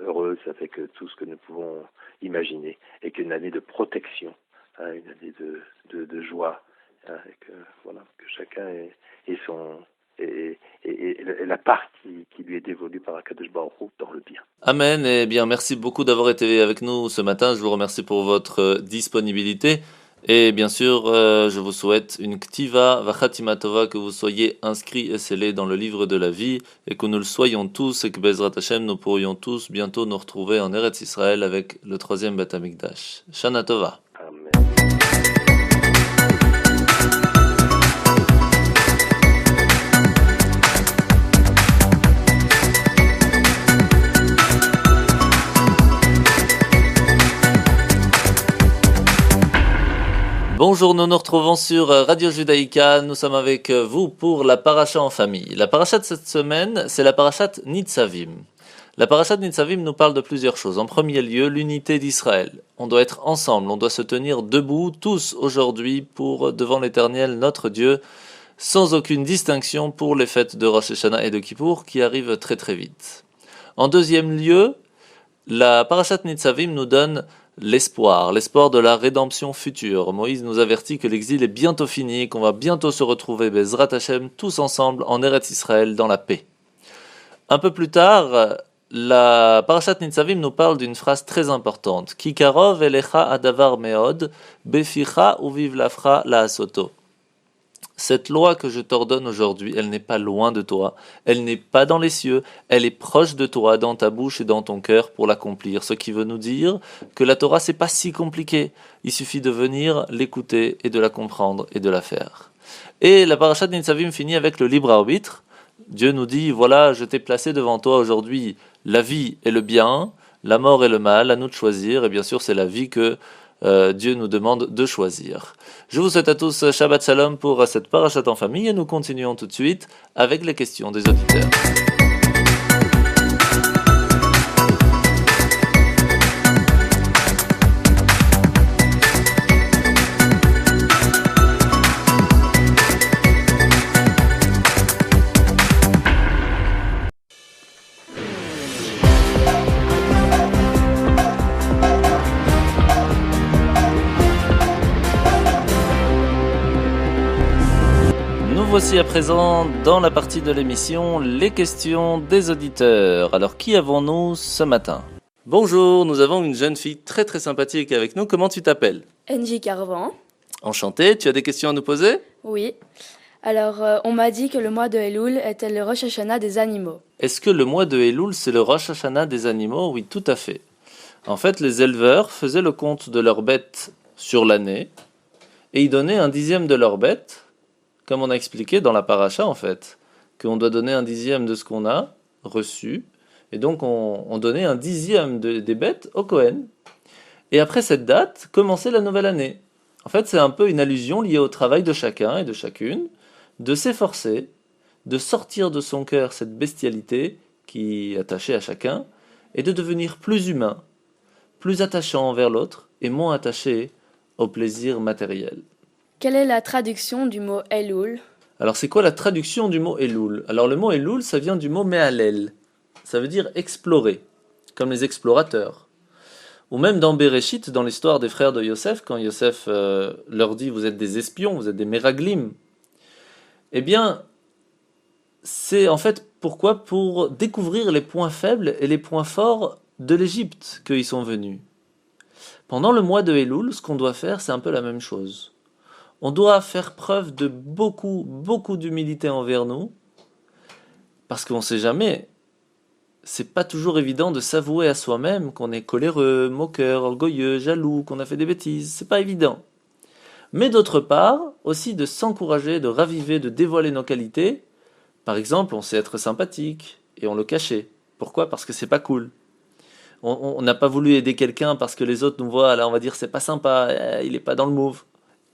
Speaker 3: heureuse avec tout ce que nous pouvons imaginer, et qu'une année de protection, une année de joie, et que chacun ait la part qui lui est dévolue par Akadosh Baruch Hu dans le bien.
Speaker 2: Amen, et bien merci beaucoup d'avoir été avec nous ce matin, je vous remercie pour votre disponibilité. Et bien sûr, je vous souhaite une ktiva vachatima tova, que vous soyez inscrits et scellés dans le livre de la vie, et que nous le soyons tous, et que Bezrat Hashem, nous pourrions tous bientôt nous retrouver en Eretz Israël avec le 3e Beth Amikdash. Shana Tova. Bonjour, nous nous retrouvons sur Radio Judaïka. Nous sommes avec vous pour la paracha en famille. La paracha de cette semaine, c'est la paracha Nitzavim. La paracha de Nitzavim nous parle de plusieurs choses. En premier lieu, l'unité d'Israël. On doit être ensemble, on doit se tenir debout, tous aujourd'hui, pour devant l'Éternel, notre Dieu, sans aucune distinction pour les fêtes de Rosh Hashanah et de Kippour qui arrivent très très vite. En deuxième lieu, la parashat Nitzavim nous donne l'espoir de la rédemption future. Moïse nous avertit que l'exil est bientôt fini, qu'on va bientôt se retrouver, Bezrat Hashem, tous ensemble en Eretz Israël, dans la paix. Un peu plus tard, la parashat Nitzavim nous parle d'une phrase très importante. Ki karov elecha adavar meod, beficha uviv lafra laasoto. Cette loi que je t'ordonne aujourd'hui, elle n'est pas loin de toi, elle n'est pas dans les cieux, elle est proche de toi, dans ta bouche et dans ton cœur pour l'accomplir. Ce qui veut nous dire que la Torah, c'est pas si compliqué. Il suffit de venir l'écouter et de la comprendre et de la faire. Et la parashat Nitzavim finit avec le libre arbitre. Dieu nous dit, voilà, je t'ai placé devant toi aujourd'hui la vie et le bien, la mort et le mal, à nous de choisir. Et bien sûr, c'est la vie que Dieu nous demande de choisir. Je vous souhaite à tous Shabbat Shalom pour cette parashat en famille et nous continuons tout de suite avec les questions des auditeurs. Voici à présent dans la partie de l'émission les questions des auditeurs. Alors qui avons-nous ce matin? Bonjour, nous avons une jeune fille très très sympathique avec nous. Comment tu t'appelles?
Speaker 4: NJ Carvan.
Speaker 2: Enchanté, tu as des questions à nous poser?
Speaker 4: Oui. Alors, on m'a dit que le mois de Elul était le Rosh Hashanah des animaux.
Speaker 2: Est-ce que le mois de Elul c'est le Rosh Hashanah des animaux? Oui, tout à fait. En fait, les éleveurs faisaient le compte de leurs bêtes sur l'année et ils donnaient un dixième de leurs bêtes, comme on a expliqué dans la paracha en fait, qu'on doit donner un dixième de ce qu'on a reçu, et donc on donnait un dixième des bêtes au Kohen. Et après cette date, commençait la nouvelle année. En fait, c'est un peu une allusion liée au travail de chacun et de chacune, de s'efforcer, de sortir de son cœur cette bestialité qui est attachée à chacun, et de devenir plus humain, plus attachant envers l'autre, et moins attaché au plaisir matériel.
Speaker 4: Quelle est la traduction du mot Elul?
Speaker 2: Alors c'est quoi la traduction du mot Elul? Alors le mot Elul, ça vient du mot Me'alel. Ça veut dire explorer, comme les explorateurs. Ou même dans Bereshit, dans l'histoire des frères de Yosef, quand Yosef leur dit « vous êtes des espions, vous êtes des meraglim », eh bien, c'est en fait pourquoi? Pour découvrir les points faibles et les points forts de l'Égypte qu'ils sont venus. Pendant le mois de Elul, ce qu'on doit faire, c'est un peu la même chose. On doit faire preuve de beaucoup d'humilité envers nous, parce qu'on ne sait jamais, c'est pas toujours évident de s'avouer à soi-même qu'on est coléreux, moqueur, orgueilleux, jaloux, qu'on a fait des bêtises, c'est pas évident. Mais d'autre part, aussi de s'encourager, de raviver, de dévoiler nos qualités. Par exemple, on sait être sympathique, et on le cachait. Pourquoi? Parce que c'est pas cool. On n'a pas voulu aider quelqu'un parce que les autres nous voient, là on va dire c'est pas sympa, il est pas dans le move.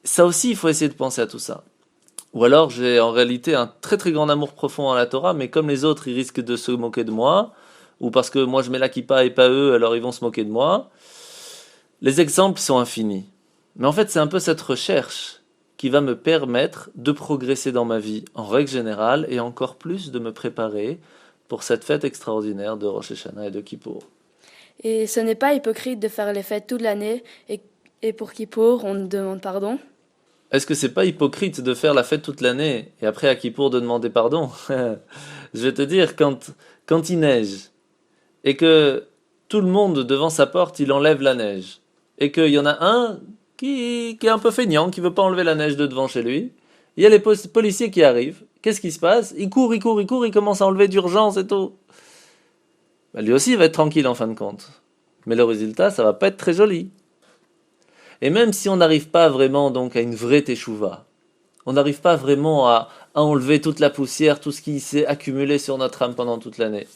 Speaker 2: Ça aussi, il faut essayer de penser à tout ça. Ou alors, j'ai en réalité un très très grand amour profond à la Torah, mais comme les autres, ils risquent de se moquer de moi, ou parce que moi je mets la kippa et pas eux, alors ils vont se moquer de moi. Les exemples sont infinis. Mais en fait, c'est un peu cette recherche qui va me permettre de progresser dans ma vie, en règle générale, et encore plus de me préparer pour cette fête extraordinaire de Rosh Hashanah et de Kippour.
Speaker 4: Et ce n'est pas hypocrite de faire les fêtes toute l'année, et pour Kippour, on nous demande pardon?
Speaker 2: Est-ce que c'est pas hypocrite de faire la fête toute l'année et après à Kippour de demander pardon? Je vais te dire, quand il neige et que tout le monde devant sa porte il enlève la neige et qu'il y en a un qui est un peu feignant, qui veut pas enlever la neige de devant chez lui, il y a les policiers qui arrivent. Qu'est-ce qui se passe? Il court, il commence à enlever d'urgence et tout. Bah, lui aussi il va être tranquille en fin de compte. Mais le résultat, ça va pas être très joli. Et même si on n'arrive pas vraiment donc à une vraie teshuva, on n'arrive pas vraiment à enlever toute la poussière, tout ce qui s'est accumulé sur notre âme pendant toute l'année.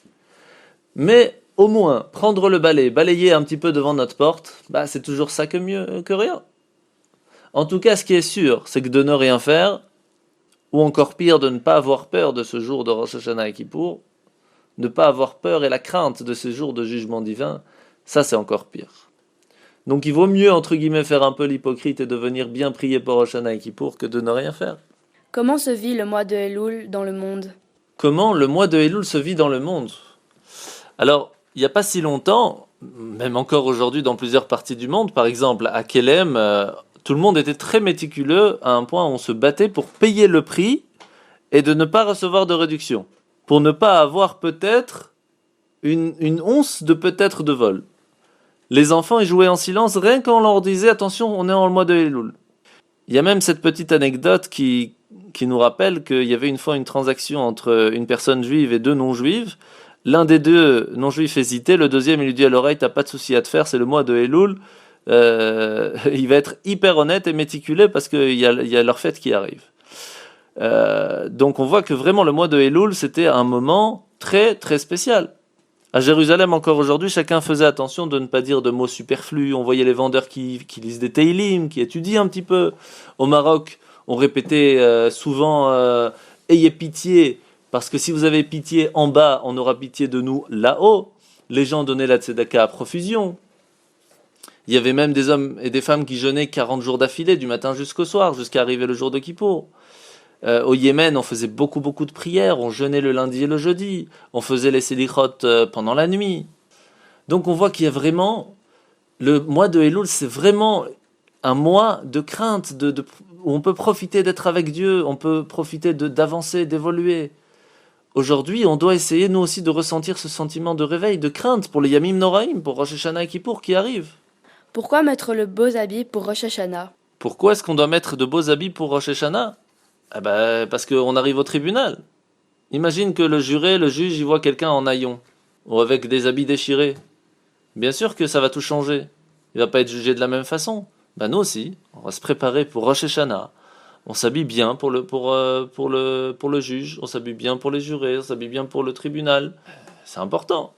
Speaker 2: Mais au moins, prendre le balai, balayer un petit peu devant notre porte, c'est toujours ça que mieux que rien. En tout cas, ce qui est sûr, c'est que de ne rien faire, ou encore pire, de ne pas avoir peur de ce jour de Rosh Hashanah et Kippour, ne pas avoir peur et la crainte de ces jours de jugement divin, ça c'est encore pire. Donc il vaut mieux, entre guillemets, faire un peu l'hypocrite et de venir bien prier pour Rosh Hashanah et Kippour que de ne rien faire.
Speaker 4: Comment se vit le mois de Elul dans le monde?
Speaker 2: Comment le mois de Elul se vit dans le monde? Alors, il n'y a pas si longtemps, même encore aujourd'hui dans plusieurs parties du monde, par exemple à Kelem, tout le monde était très méticuleux à un point où on se battait pour payer le prix et de ne pas recevoir de réduction, pour ne pas avoir peut-être une once de peut-être de vol. Les enfants, ils jouaient en silence, rien qu'on leur disait « Attention, on est dans le mois de Elul ». Il y a même cette petite anecdote qui nous rappelle qu'il y avait une fois une transaction entre une personne juive et deux non-juives. L'un des deux non-juifs hésitait, le deuxième il lui dit à l'oreille « T'as pas de souci à te faire, c'est le mois de Elul ». Il va être hyper honnête et méticuleux parce qu'il y a leur fête qui arrive. Donc on voit que vraiment le mois de Elul, c'était un moment très très spécial. À Jérusalem, encore aujourd'hui, chacun faisait attention de ne pas dire de mots superflus. On voyait les vendeurs qui lisent des Teilim, qui étudient un petit peu. Au Maroc, on répétait souvent ayez pitié, parce que si vous avez pitié en bas, on aura pitié de nous là-haut. Les gens donnaient la tzedaka à profusion. Il y avait même des hommes et des femmes qui jeûnaient 40 jours d'affilée, du matin jusqu'au soir, jusqu'à arriver le jour de Kippour. Au Yémen, on faisait beaucoup de prières, on jeûnait le lundi et le jeudi, on faisait les sélichot pendant la nuit. Donc on voit qu'il y a vraiment, le mois de Elul, c'est vraiment un mois de crainte, où on peut profiter d'être avec Dieu, on peut profiter d'avancer, d'évoluer. Aujourd'hui, on doit essayer nous aussi de ressentir ce sentiment de réveil, de crainte pour les Yamim Noraim, pour Rosh Hashanah et Kippour qui arrivent.
Speaker 4: Pourquoi mettre le beaux habits pour Rosh Hashanah?
Speaker 2: Pourquoi est-ce qu'on doit mettre de beaux habits pour Rosh Hashanah? Parce qu'on arrive au tribunal. Imagine que le juge, il voit quelqu'un en haillons, ou avec des habits déchirés. Bien sûr que ça va tout changer. Il va pas être jugé de la même façon. Nous aussi, on va se préparer pour Rosh Hashanah. On s'habille bien pour le juge, on s'habille bien pour les jurés, on s'habille bien pour le tribunal. C'est important.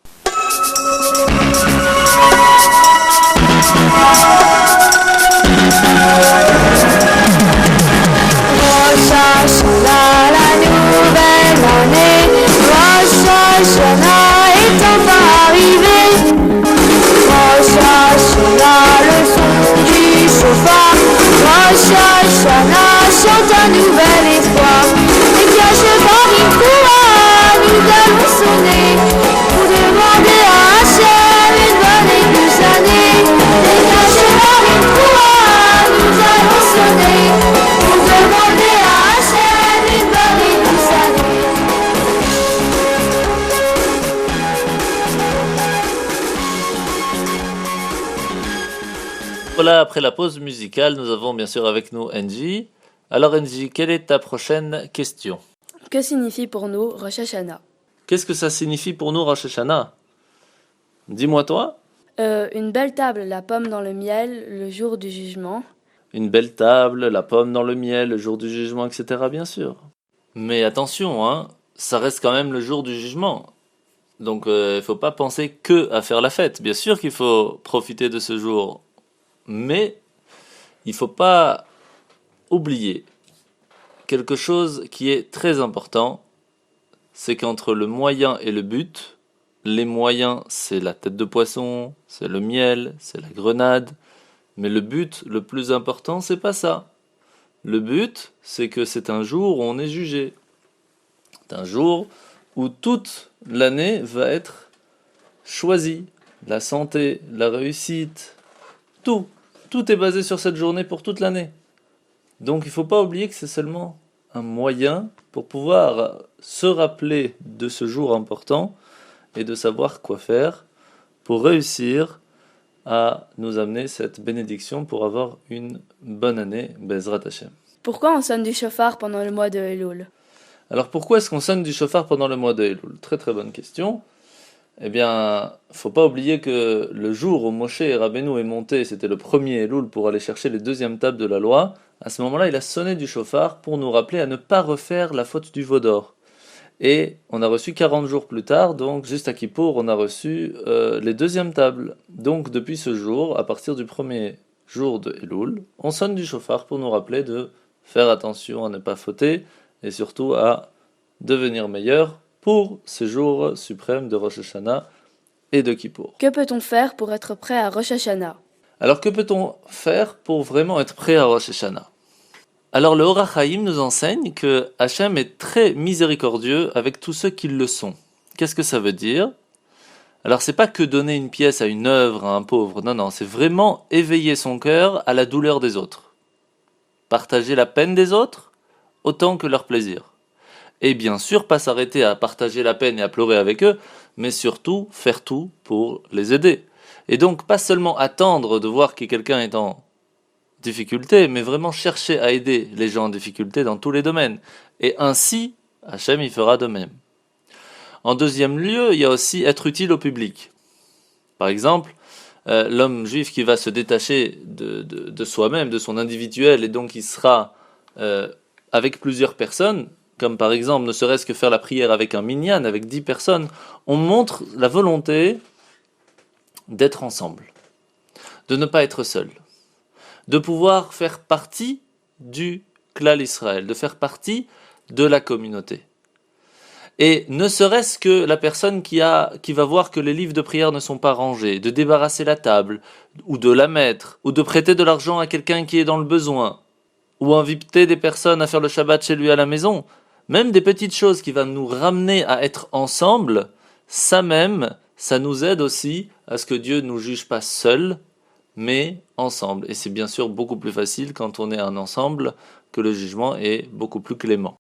Speaker 5: Rosh Hashanah, la nouvelle année. Rosh Hashanah est enfin arrivé. Rosh Hashanah, le son du chauffard. Rosh Hashanah chante un nouvel espoir. Et cache par une couronne, nous allons sonner pour demander à Hachem une bonne et douce année. Et cache par une couronne, nous allons sonner pour demander à Hachem une bonne et douce année.
Speaker 2: Voilà, après la pause musicale, nous avons bien sûr avec nous Angie. Alors Angie, quelle est ta prochaine question?
Speaker 4: Que signifie pour nous Rosh Hashanah?
Speaker 2: Qu'est-ce que ça signifie pour nous Rosh Hashanah? Dis-moi toi.
Speaker 4: Une belle table, la pomme dans le miel, le jour du jugement.
Speaker 2: Une belle table, la pomme dans le miel, le jour du jugement, etc. bien sûr. Mais attention, hein, ça reste quand même le jour du jugement. Donc il faut pas penser que à faire la fête. Bien sûr qu'il faut profiter de ce jour. Mais il faut pas oublier quelque chose qui est très important, c'est qu'entre le moyen et le but, les moyens c'est la tête de poisson, c'est le miel, c'est la grenade, mais le but le plus important c'est pas ça. Le but c'est que c'est un jour où on est jugé. C'est un jour où toute l'année va être choisie. La santé, la réussite, tout est basé sur cette journée pour toute l'année. Donc il ne faut pas oublier que c'est seulement un moyen pour pouvoir se rappeler de ce jour important et de savoir quoi faire pour réussir à nous amener cette bénédiction pour avoir une bonne année, Bezrat Hashem.
Speaker 4: Pourquoi on sonne du chauffard pendant le mois de Elul?
Speaker 2: Alors pourquoi est-ce qu'on sonne du chauffard pendant le mois de Elul? Très très bonne question. Eh bien, faut pas oublier que le jour où Moshe et Rabbeinu est monté, c'était le premier Elul pour aller chercher les deuxièmes tables de la loi. À ce moment-là, il a sonné du chauffard pour nous rappeler à ne pas refaire la faute du veau d'or. Et on a reçu 40 jours plus tard, donc juste à Kippour, on a reçu les deuxièmes tables. Donc depuis ce jour, à partir du premier jour de Elul, on sonne du chauffard pour nous rappeler de faire attention à ne pas fauter et surtout à devenir meilleur pour ces jours suprêmes de Rosh Hashanah et de Kippour.
Speaker 4: Que peut-on faire pour être prêt à Rosh Hashanah?
Speaker 2: Alors que peut-on faire pour vraiment être prêt à Rosh Hashanah? Alors le Or HaChaim nous enseigne que Hachem est très miséricordieux avec tous ceux qui le sont. Qu'est-ce que ça veut dire? Alors c'est pas que donner une pièce à une œuvre, à un pauvre, non, c'est vraiment éveiller son cœur à la douleur des autres. Partager la peine des autres autant que leur plaisir. Et bien sûr pas s'arrêter à partager la peine et à pleurer avec eux, mais surtout faire tout pour les aider. Et donc pas seulement attendre de voir que quelqu'un est en difficulté, mais vraiment chercher à aider les gens en difficulté dans tous les domaines. Et ainsi, Hachem y fera de même. En deuxième lieu, il y a aussi être utile au public. Par exemple, l'homme juif qui va se détacher de soi-même, de son individuel, et donc il sera avec plusieurs personnes, comme par exemple ne serait-ce que faire la prière avec un minyan, avec 10 personnes, on montre la volonté d'être ensemble, de ne pas être seul, de pouvoir faire partie du Klal Israël, de faire partie de la communauté. Et ne serait-ce que la personne qui va voir que les livres de prière ne sont pas rangés, de débarrasser la table, ou de la mettre, ou de prêter de l'argent à quelqu'un qui est dans le besoin, ou inviter des personnes à faire le Shabbat chez lui à la maison, même des petites choses qui vont nous ramener à être ensemble, ça même, ça nous aide aussi à ce que Dieu ne nous juge pas seuls, mais ensemble. Et c'est bien sûr beaucoup plus facile quand on est un ensemble, que le jugement est beaucoup plus clément.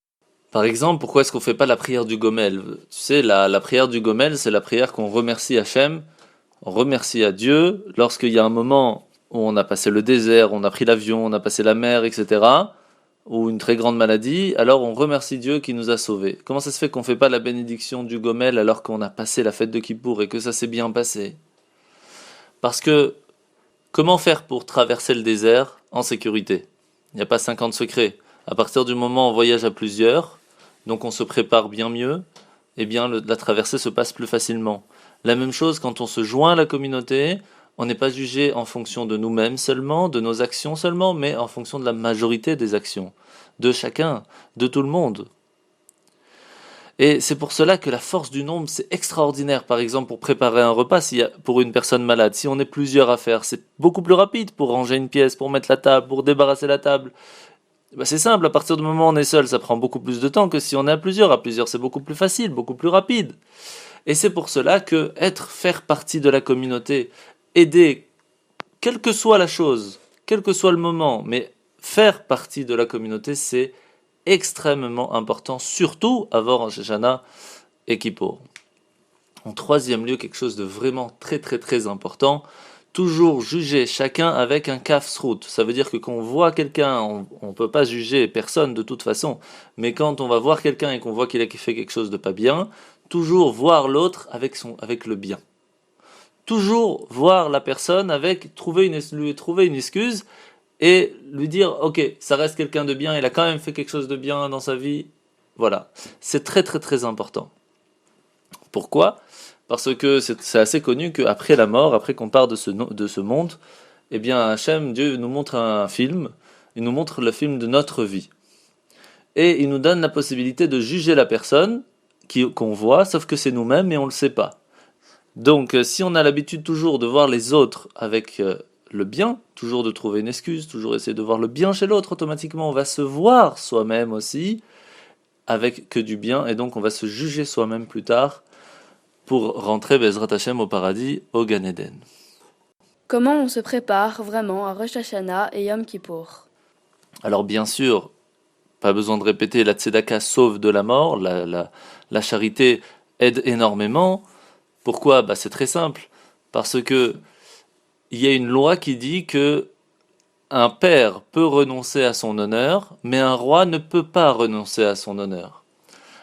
Speaker 2: Par exemple, pourquoi est-ce qu'on ne fait pas la prière du Gomel? Tu sais, la prière du Gomel, c'est la prière qu'on remercie Hachem, on remercie à Dieu, lorsqu'il y a un moment où on a passé le désert, on a pris l'avion, on a passé la mer, etc., ou une très grande maladie, alors on remercie Dieu qui nous a sauvés. Comment ça se fait qu'on ne fait pas la bénédiction du Gomel alors qu'on a passé la fête de Kippour et que ça s'est bien passé? Parce que, comment faire pour traverser le désert en sécurité? Il n'y a pas 50 secrets. À partir du moment où on voyage à plusieurs, donc on se prépare bien mieux, eh bien la traversée se passe plus facilement. La même chose quand on se joint à la communauté, on n'est pas jugé en fonction de nous-mêmes seulement, de nos actions seulement, mais en fonction de la majorité des actions, de chacun, de tout le monde. Et c'est pour cela que la force du nombre, c'est extraordinaire. Par exemple, pour préparer un repas, pour une personne malade, si on est plusieurs à faire, c'est beaucoup plus rapide pour ranger une pièce, pour mettre la table, pour débarrasser la table. C'est simple, à partir du moment où on est seul, ça prend beaucoup plus de temps que si on est à plusieurs. À plusieurs, c'est beaucoup plus facile, beaucoup plus rapide. Et c'est pour cela que faire partie de la communauté, aider, quelle que soit la chose, quel que soit le moment, mais faire partie de la communauté, c'est extrêmement important, surtout avant Rosh Hashanah et Kippour. En troisième lieu, quelque chose de vraiment très très très important, toujours juger chacun avec un kafsrout. Ça veut dire que quand on voit quelqu'un, on ne peut pas juger personne de toute façon, mais quand on va voir quelqu'un et qu'on voit qu'il a fait quelque chose de pas bien, toujours voir l'autre avec le bien. Toujours voir la personne lui trouver une excuse et lui dire « Ok, ça reste quelqu'un de bien, il a quand même fait quelque chose de bien dans sa vie. » Voilà, c'est très très très important. Pourquoi ? Parce que c'est assez connu qu'après la mort, après qu'on part de ce monde, eh bien Hachem, Dieu nous montre un film, il nous montre le film de notre vie. Et il nous donne la possibilité de juger la personne qu'on voit, sauf que c'est nous-mêmes et on ne le sait pas. Donc si on a l'habitude toujours de voir les autres avec le bien, toujours de trouver une excuse, toujours essayer de voir le bien chez l'autre, automatiquement on va se voir soi-même aussi avec que du bien, et donc on va se juger soi-même plus tard pour rentrer Bezrat Hashem au paradis, au Gan Eden.
Speaker 4: Comment on se prépare vraiment à Rosh Hashanah et Yom Kippour?
Speaker 2: Alors bien sûr, pas besoin de répéter, la tzedaka sauve de la mort, la charité aide énormément. Pourquoi ? C'est très simple, parce que il y a une loi qui dit que un père peut renoncer à son honneur, mais un roi ne peut pas renoncer à son honneur.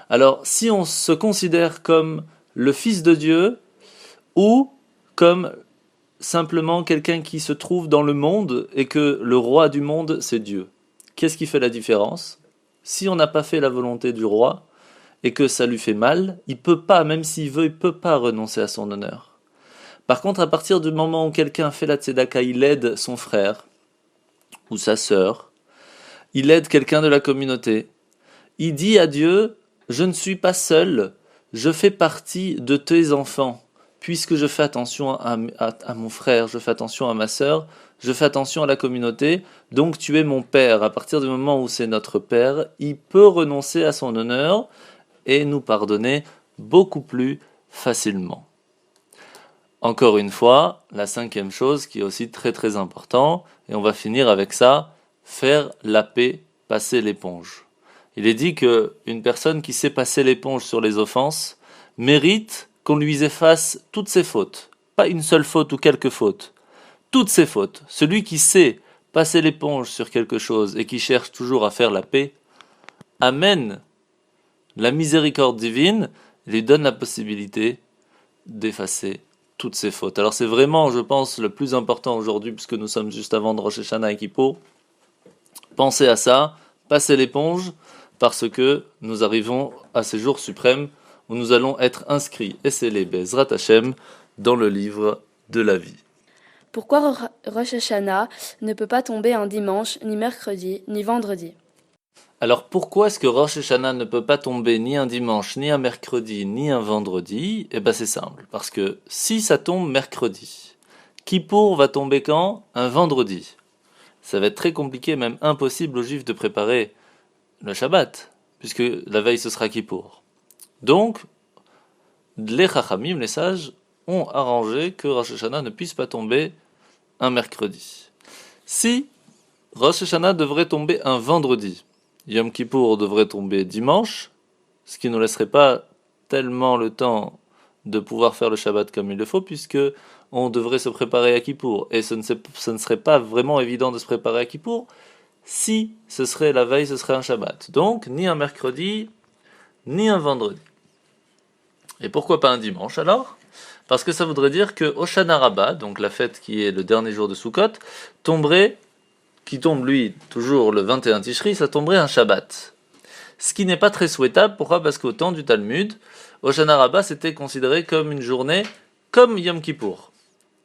Speaker 2: Alors si on se considère comme le fils de Dieu, ou comme simplement quelqu'un qui se trouve dans le monde et que le roi du monde, c'est Dieu. Qu'est-ce qui fait la différence ? Si on n'a pas fait la volonté du roi et que ça lui fait mal, il peut pas, même s'il veut, il peut pas renoncer à son honneur. Par contre, à partir du moment où quelqu'un fait la tzedaka, il aide son frère, ou sa sœur, il aide quelqu'un de la communauté, il dit à Dieu, je ne suis pas seul, je fais partie de tes enfants, puisque je fais attention à mon frère, je fais attention à ma sœur, je fais attention à la communauté, donc tu es mon père. À partir du moment où c'est notre père, il peut renoncer à son honneur et nous pardonner beaucoup plus facilement. Encore une fois, la cinquième chose qui est aussi très très important, et on va finir avec ça, faire la paix, passer l'éponge. Il est dit qu'une personne qui sait passer l'éponge sur les offenses mérite qu'on lui efface toutes ses fautes. Pas une seule faute ou quelques fautes. Toutes ses fautes. Celui qui sait passer l'éponge sur quelque chose et qui cherche toujours à faire la paix, amène la miséricorde divine, lui donne la possibilité d'effacer toutes ses fautes. Alors c'est vraiment, je pense, le plus important aujourd'hui, puisque nous sommes juste avant de Rosh Hashanah et Kippour. Pensez à ça, passez l'éponge, parce que nous arrivons à ces jours suprêmes où nous allons être inscrits, et c'est les Bezrat Hashem, dans le livre de la vie.
Speaker 4: Pourquoi Rosh Hashanah ne peut pas tomber un dimanche, ni mercredi, ni vendredi?
Speaker 2: Alors pourquoi est-ce que Rosh Hashanah ne peut pas tomber ni un dimanche, ni un mercredi, ni un vendredi? Eh bien c'est simple, parce que si ça tombe mercredi, Kippour va tomber quand? Un vendredi. Ça va être très compliqué, même impossible aux Juifs de préparer le Shabbat, puisque la veille ce sera Kippour. Donc, les Chachamim, les sages, ont arrangé que Rosh Hashanah ne puisse pas tomber un mercredi. Si Rosh Hashanah devrait tomber un vendredi, Yom Kippour devrait tomber dimanche, ce qui ne nous laisserait pas tellement le temps de pouvoir faire le Shabbat comme il le faut, puisque on devrait se préparer à Kippour. Et ce ne serait pas vraiment évident de se préparer à Kippour. Si ce serait la veille, ce serait un Shabbat. Donc, ni un mercredi, ni un vendredi. Et pourquoi pas un dimanche alors? Parce que ça voudrait dire que Hoshana Rabbah, donc la fête qui est le dernier jour de Sukkot, qui tombe lui toujours le 21 Tishri, ça tomberait un Shabbat. Ce qui n'est pas très souhaitable, pourquoi? Parce qu'au temps du Talmud, Hoshana Rabbah c'était considéré comme une journée comme Yom Kippour.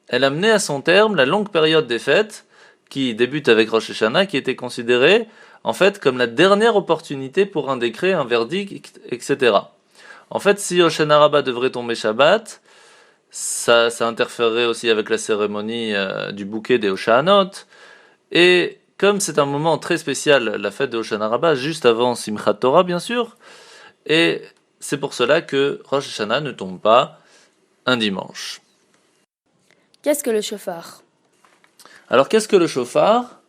Speaker 2: Elle amenait à son terme la longue période des fêtes, qui débute avec Rosh Hashanah, qui était considérée en fait comme la dernière opportunité pour un décret, un verdict, etc. En fait, si Hoshana Rabbah devrait tomber Shabbat, ça interférerait aussi avec la cérémonie du bouquet des Hoshanot. Et comme c'est un moment très spécial, la fête de Hoshana Rabbah, juste avant Simchat Torah, bien sûr, et c'est pour cela que Rosh Hashanah ne tombe pas un dimanche.
Speaker 4: Qu'est-ce que le shofar?
Speaker 2: Alors, qu'est-ce que le shofar?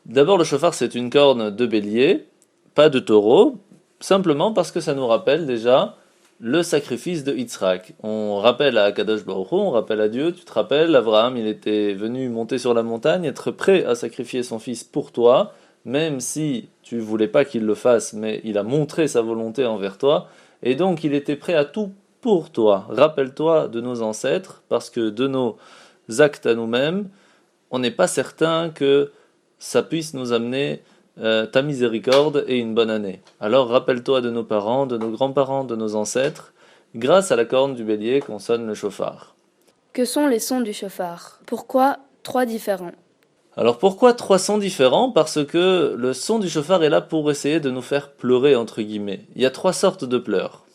Speaker 2: D'abord, le shofar, c'est une corne de bélier, pas de taureau, simplement parce que ça nous rappelle déjà le sacrifice de Yitzhak. On rappelle à Akadosh Baruch Hu, on rappelle à Dieu, tu te rappelles, Abraham, il était venu monter sur la montagne, être prêt à sacrifier son fils pour toi, même si tu voulais pas qu'il le fasse, mais il a montré sa volonté envers toi, et donc il était prêt à tout pour toi. Rappelle-toi de nos ancêtres, parce que de nos actes à nous-mêmes, on n'est pas certain que ça puisse nous amener ta miséricorde et une bonne année. Alors rappelle-toi de nos parents, de nos grands-parents, de nos ancêtres, grâce à la corne du bélier qu'on sonne le shofar.
Speaker 4: Que sont les sons du shofar? Pourquoi 3 différents?
Speaker 2: Alors pourquoi 3 sons différents? Parce que le son du shofar est là pour essayer de nous faire pleurer, entre guillemets. Il y a 3 sortes de pleurs.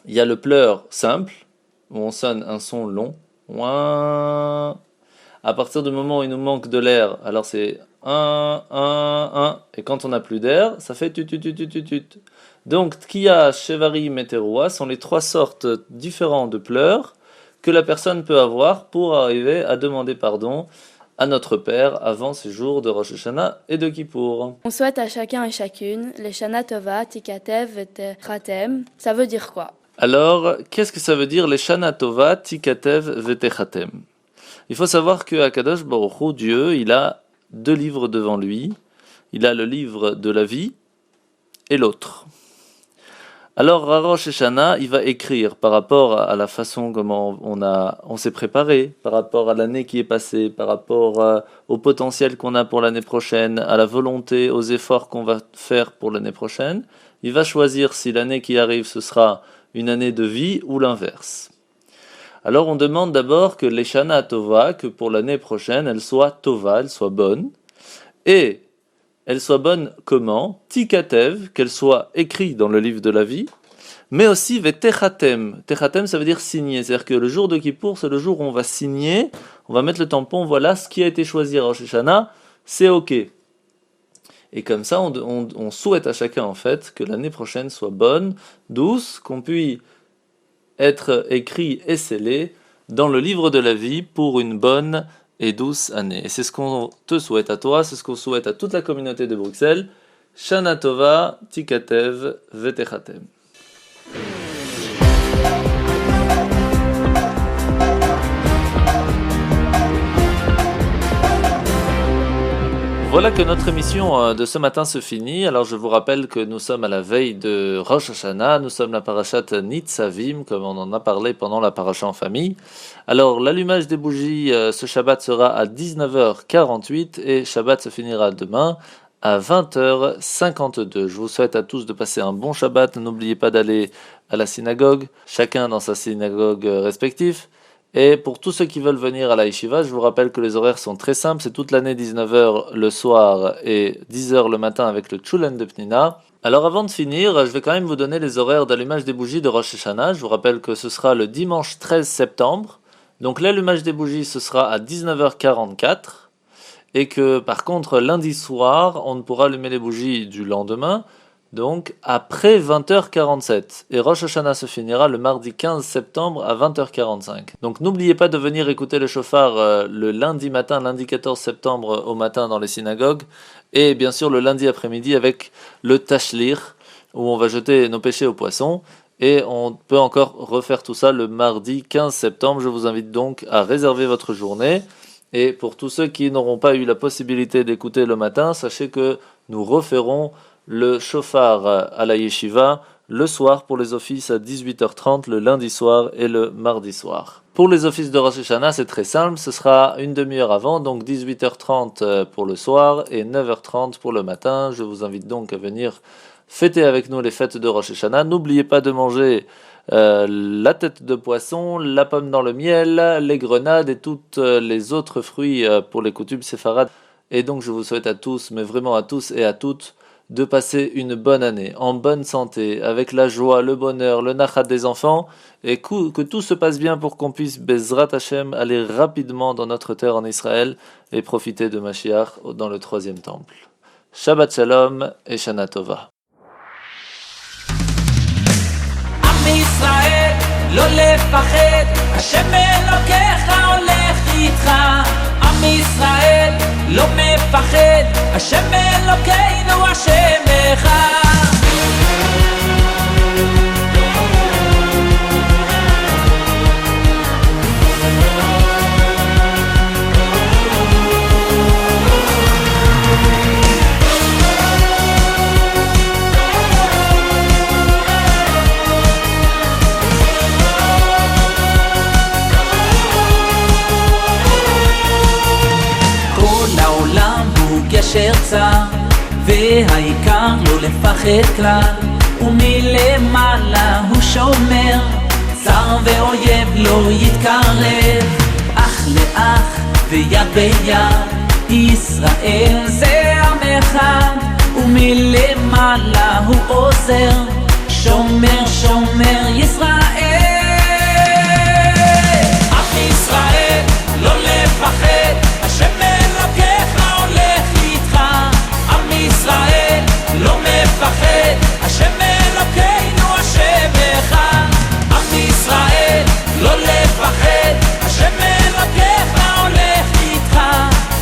Speaker 2: Il y a le pleur simple, où on sonne un son long. Ouin. À partir du moment où il nous manque de l'air, alors c'est 1, et quand on n'a plus d'air, ça fait tut. Donc, Tkiya, Shevari, Meteroua sont les 3 sortes différentes de pleurs que la personne peut avoir pour arriver à demander pardon à notre Père avant ces jours de Rosh Hashanah et de Kippour.
Speaker 4: On souhaite à chacun et chacune les Shana Tova, Tikatev et Ratem. Ça veut dire quoi?
Speaker 2: Alors, qu'est-ce que ça veut dire les Shana Tova, Tikatev, Vetechatem? Il faut savoir que Akadosh Baruch Hu, Dieu, il a 2 livres devant lui. Il a le livre de la vie et l'autre. Alors, à Rosh Hashanah, il va écrire par rapport à la façon comment on s'est préparé, par rapport à l'année qui est passée, par rapport au potentiel qu'on a pour l'année prochaine, à la volonté, aux efforts qu'on va faire pour l'année prochaine. Il va choisir si l'année qui arrive, ce sera une année de vie ou l'inverse. Alors on demande d'abord que l'Eshana Tova, que pour l'année prochaine, elle soit Tova, elle soit bonne. et elle soit bonne comment? Tikatev, qu'elle soit écrite dans le livre de la vie, mais aussi vetechatem. Techatem, ça veut dire signer. C'est-à-dire que le jour de Kippour, c'est le jour où on va signer, on va mettre le tampon, voilà ce qui a été choisi à Rosh Hashanah, c'est OK. Et comme ça, on souhaite à chacun, en fait, que l'année prochaine soit bonne, douce, qu'on puisse être écrit et scellé dans le livre de la vie pour une bonne et douce année. Et c'est ce qu'on te souhaite à toi, c'est ce qu'on souhaite à toute la communauté de Bruxelles. Shana Tova, Tikatev, Vetechatem. Voilà que notre émission de ce matin se finit. Alors je vous rappelle que nous sommes à la veille de Rosh Hashanah, nous sommes la parashat Nitzavim, comme on en a parlé pendant la parasha en famille. Alors l'allumage des bougies ce Shabbat sera à 19h48 et Shabbat se finira demain à 20h52. Je vous souhaite à tous de passer un bon Shabbat. N'oubliez pas d'aller à la synagogue, chacun dans sa synagogue respective. Et pour tous ceux qui veulent venir à la yeshiva, je vous rappelle que les horaires sont très simples. C'est toute l'année 19h le soir et 10h le matin avec le Tchulen de Pnina. Alors avant de finir, je vais quand même vous donner les horaires d'allumage des bougies de Rosh Hashanah. Je vous rappelle que ce sera le dimanche 13 septembre. Donc l'allumage des bougies, ce sera à 19h44. Et que par contre, lundi soir, on ne pourra allumer les bougies du lendemain. Donc après 20h47 et Rosh Hashanah se finira le mardi 15 septembre à 20h45. Donc n'oubliez pas de venir écouter le shofar le lundi matin, lundi 14 septembre au matin dans les synagogues et bien sûr le lundi après-midi avec le tashlir où on va jeter nos péchés aux poissons et on peut encore refaire tout ça le mardi 15 septembre. Je vous invite donc à réserver votre journée et pour tous ceux qui n'auront pas eu la possibilité d'écouter le matin, sachez que nous referons le shofar à la yeshiva le soir pour les offices à 18h30 le lundi soir et le mardi soir. Pour les offices de Rosh Hashanah, c'est très simple, ce sera une demi-heure avant, donc 18h30 pour le soir et 9h30 pour le matin. Je vous invite donc à venir fêter avec nous les fêtes de Rosh Hashanah. N'oubliez pas de manger la tête de poisson, la pomme dans le miel, les grenades et toutes les autres fruits pour les coutumes séfarades. Et donc je vous souhaite à tous, mais vraiment à tous et à toutes, de passer une bonne année, en bonne santé, avec la joie, le bonheur, le nachat des enfants, et que tout se passe bien pour qu'on puisse, Bezrat Hashem, aller rapidement dans notre terre en Israël et profiter de Mashiach dans le 3e temple. Shabbat Shalom et Shana Tova.
Speaker 1: עם ישראל, לא לפחד, השם אלוקיך הולך איתך. עם ישראל, לא מפחד, השם אלוקינו השם אחד. גשר צר, והעיקר לא לפחד כלל, ומלמעלה הוא שומר, צר ואויב לא יתקרב, אח לאח ויד ביד, ישראל זה עם אחד, ומלמעלה הוא עוזר, שומר שומר ישראל. עם ישראל לא לפחד, השם אלוקיך הולך איתך. עם ישראל לא מפחד, השם אלוקינו השם אחד. עם ישראל לא לפחד, השם אלוקיך הולך איתך.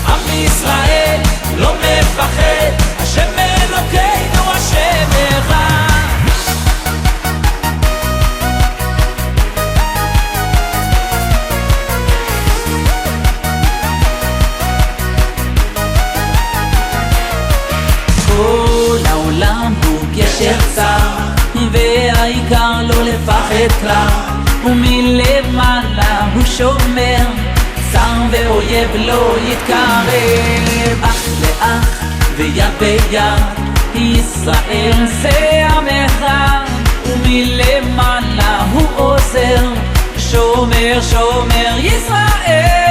Speaker 1: עם ישראל לא מפחד, השם אלוקינו השם אחד. כל העולם הוא גשר צר, והעיקר לא לפחד כלל, ומלמעלה הוא שומר, צר ואויב לא יתקרב, אח לאח ויד ביד, ישראל זה עם אחד, ומלמעלה הוא עוזר, שומר שומר ישראל.